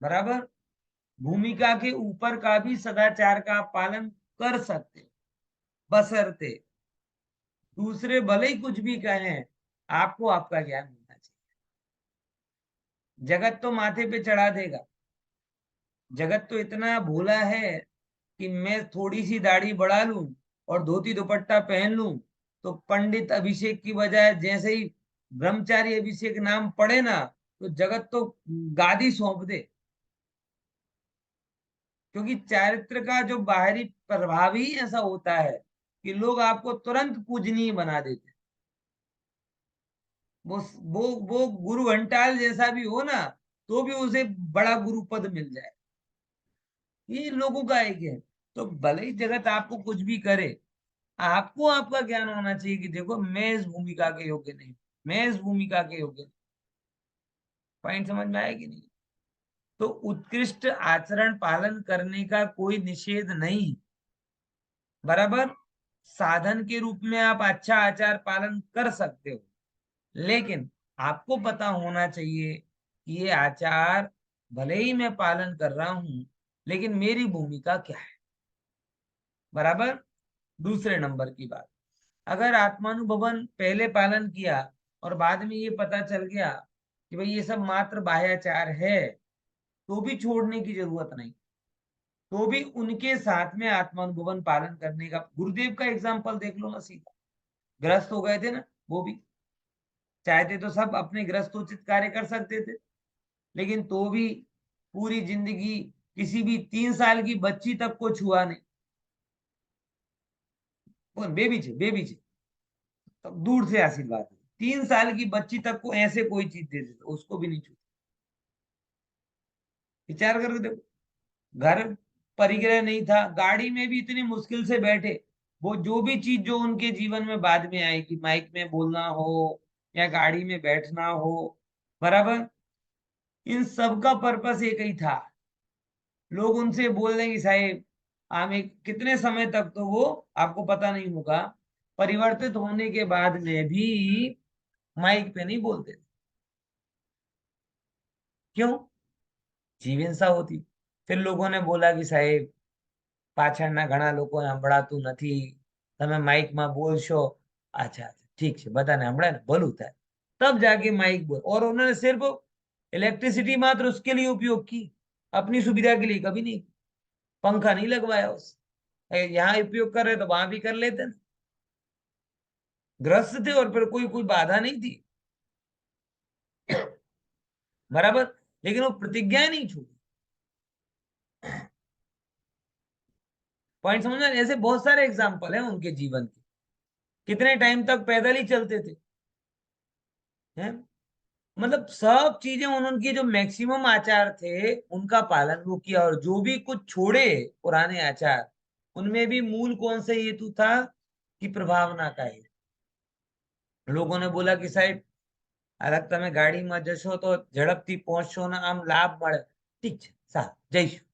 बराबर भूमिका के ऊपर का भी सदाचार का पालन कर सकते, बशर्ते दूसरे भले ही कुछ भी कहें, आपको आपका ज्ञान होना चाहिए। जगत तो माथे पे चढ़ा देगा, जगत तो इतना भोला है कि मैं थोड़ी सी दाढ़ी बढ़ा लूं और धोती दुपट्टा पहन लूं, तो पंडित अभिषेक की बजाय जैसे ही ब्रह्मचारी अभिषेक नाम पड़े ना, तो जगत तो गादी सौंप दे। क्योंकि चारित्र का जो बाहरी प्रभाव ही ऐसा होता है कि लोग आपको तुरंत पूजनीय बना देते हैं। वो वो गुरु घंटाल जैसा भी हो ना, तो भी उसे बड़ा गुरु पद मिल जाए। ये लोगों का एक है। तो भले ही जगत आपको कुछ भी करे, आपको आपका ज्ञान होना चाहिए कि देखो मैं इस भूमिका के योग्य नहीं, मैं इस भूमिका के योग्य नहीं। पॉइंट समझ में आया कि नहीं? तो उत्कृष्ट आचरण पालन करने का कोई निषेध नहीं, बराबर। साधन के रूप में आप अच्छा आचार पालन कर सकते हो, लेकिन आपको पता होना चाहिए कि ये आचार भले ही मैं पालन कर रहा हूं, लेकिन मेरी भूमिका क्या है। बराबर। दूसरे नंबर की बात, अगर आत्मानुभवन पहले पालन किया और बाद में ये पता चल गया कि भाई ये सब मात्र बाह्याचार है, तो भी छोड़ने की जरूरत नहीं, तो भी उनके साथ में आत्मानुभवन पालन करने का। गुरुदेव का एग्जाम्पल देख लो ना, सीधा ग्रस्त हो गए थे ना, वो भी चाहते तो सब अपने ग्रस्तोचित कार्य कर सकते थे, लेकिन तो भी पूरी जिंदगी किसी भी 3 साल की बच्ची तक को छुआ नहीं। बेबी छे, बेबी छे, तो दूर से आशीर्वाद। 3 साल की बच्ची तक को ऐसे कोई चीज दे देते, उसको भी नहीं छूते। विचार करके देखो, घर परिग्रह नहीं था, गाड़ी में भी इतनी मुश्किल से बैठे, वो जो भी चीज जो उनके जीवन में बाद में आएगी, माइक में बोलना हो या गाड़ी में बैठना हो, बराबर, इन सब का पर्पस एक ही था। लोग उनसे बोल देंगे साहेब, हम एक कितने समय तक तो वो आपको पता नहीं होगा, परिवर्तित होने के बाद में भी माइक पे नहीं बोलते थे। क्यों? जीव हिंसा होती। फिर लोगों ने बोला कि साहेब, પાછળના ઘણા લોકો સંભળાતું નથી, તમે માઇકમાં બોલશો। अच्छा अच्छा, ठीक है, बधाने संभળાય ને, भलू થાય। तब जाके माइक बोल, और उन्होंने सिर्फ इलेक्ट्रिसिटी मात्र उसके लिए उपयोग की, अपनी सुविधा के लिए कभी नहीं। पंखा नहीं लगवाया उस, यहाँ उपयोग कर रहे तो वहां भी कर लेते ना। ग्रस्त थे और फिर कोई कोई बाधा नहीं थी, बराबर, लेकिन वो प्रतिज्ञाएं नहीं छूटी। पॉइंट समझना, ऐसे बहुत सारे एग्जाम्पल हैं उनके जीवन के। कितने टाइम तक पैदल ही चलते थे, हैं? मतलब सब चीजें उनकी जो मैक्सिमम आचार थे उनका पालन वो किया, और जो भी कुछ छोड़े पुराने आचार, उनमें भी मूल कौन सा हेतु था कि प्रभावना का हेतु। लोगों ने बोला कि साहब, अलग તમે ગાડીમાં જશો તો ઝડપથી પહોંચશો ને આમ લાભ મળે, ઠીક છે સારું જઈશું,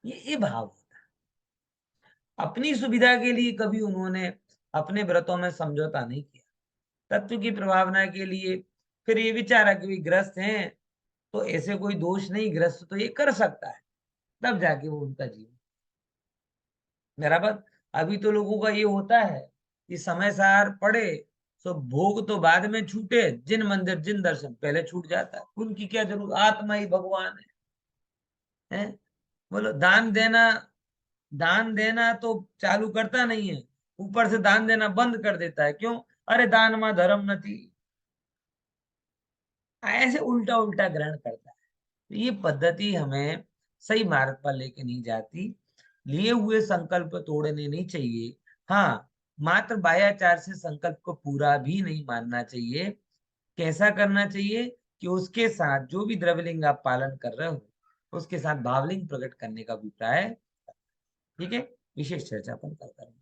ये भाव होता है। अपनी सुविधा के लिए कभी उन्होंने अपने व्रतों में समझौता नहीं किया, तत्व की प्रभावना के लिए। फिर ये विचारा कि ग्रस्त हैं तो ऐसे कोई दोष नहीं, ग्रस्त तो ये कर सकता है, तब जाके वो उनका जीवन। बराबर। अभी तो लोगों का ये होता है कि समय सार पड़े तो भोग तो बाद में छूटे, जिन मंदिर जिन दर्शन पहले छूट जाता है। उनकी क्या जरूरत, आत्मा ही भगवान है? बोलो, दान देना, दान देना तो चालू करता नहीं है, ऊपर से दान देना बंद कर देता है। क्यों? अरे दान में धर्म नहीं, ऐसे उल्टा उल्टा ग्रहण करता है। ये पद्धति हमें सही मार्ग पर लेके नहीं जाती। लिए हुए संकल्प तोड़ने नहीं चाहिए। हाँ, मात्र बाह्याचार से संकल्प को पूरा भी नहीं मानना चाहिए। कैसा करना चाहिए कि उसके साथ जो भी द्रव्यलिंग आप पालन कर रहे हो, उसके साथ भावलिंग प्रकट करने का अभिप्राय। ठीक है, विशेष चर्चा अपन करते हैं।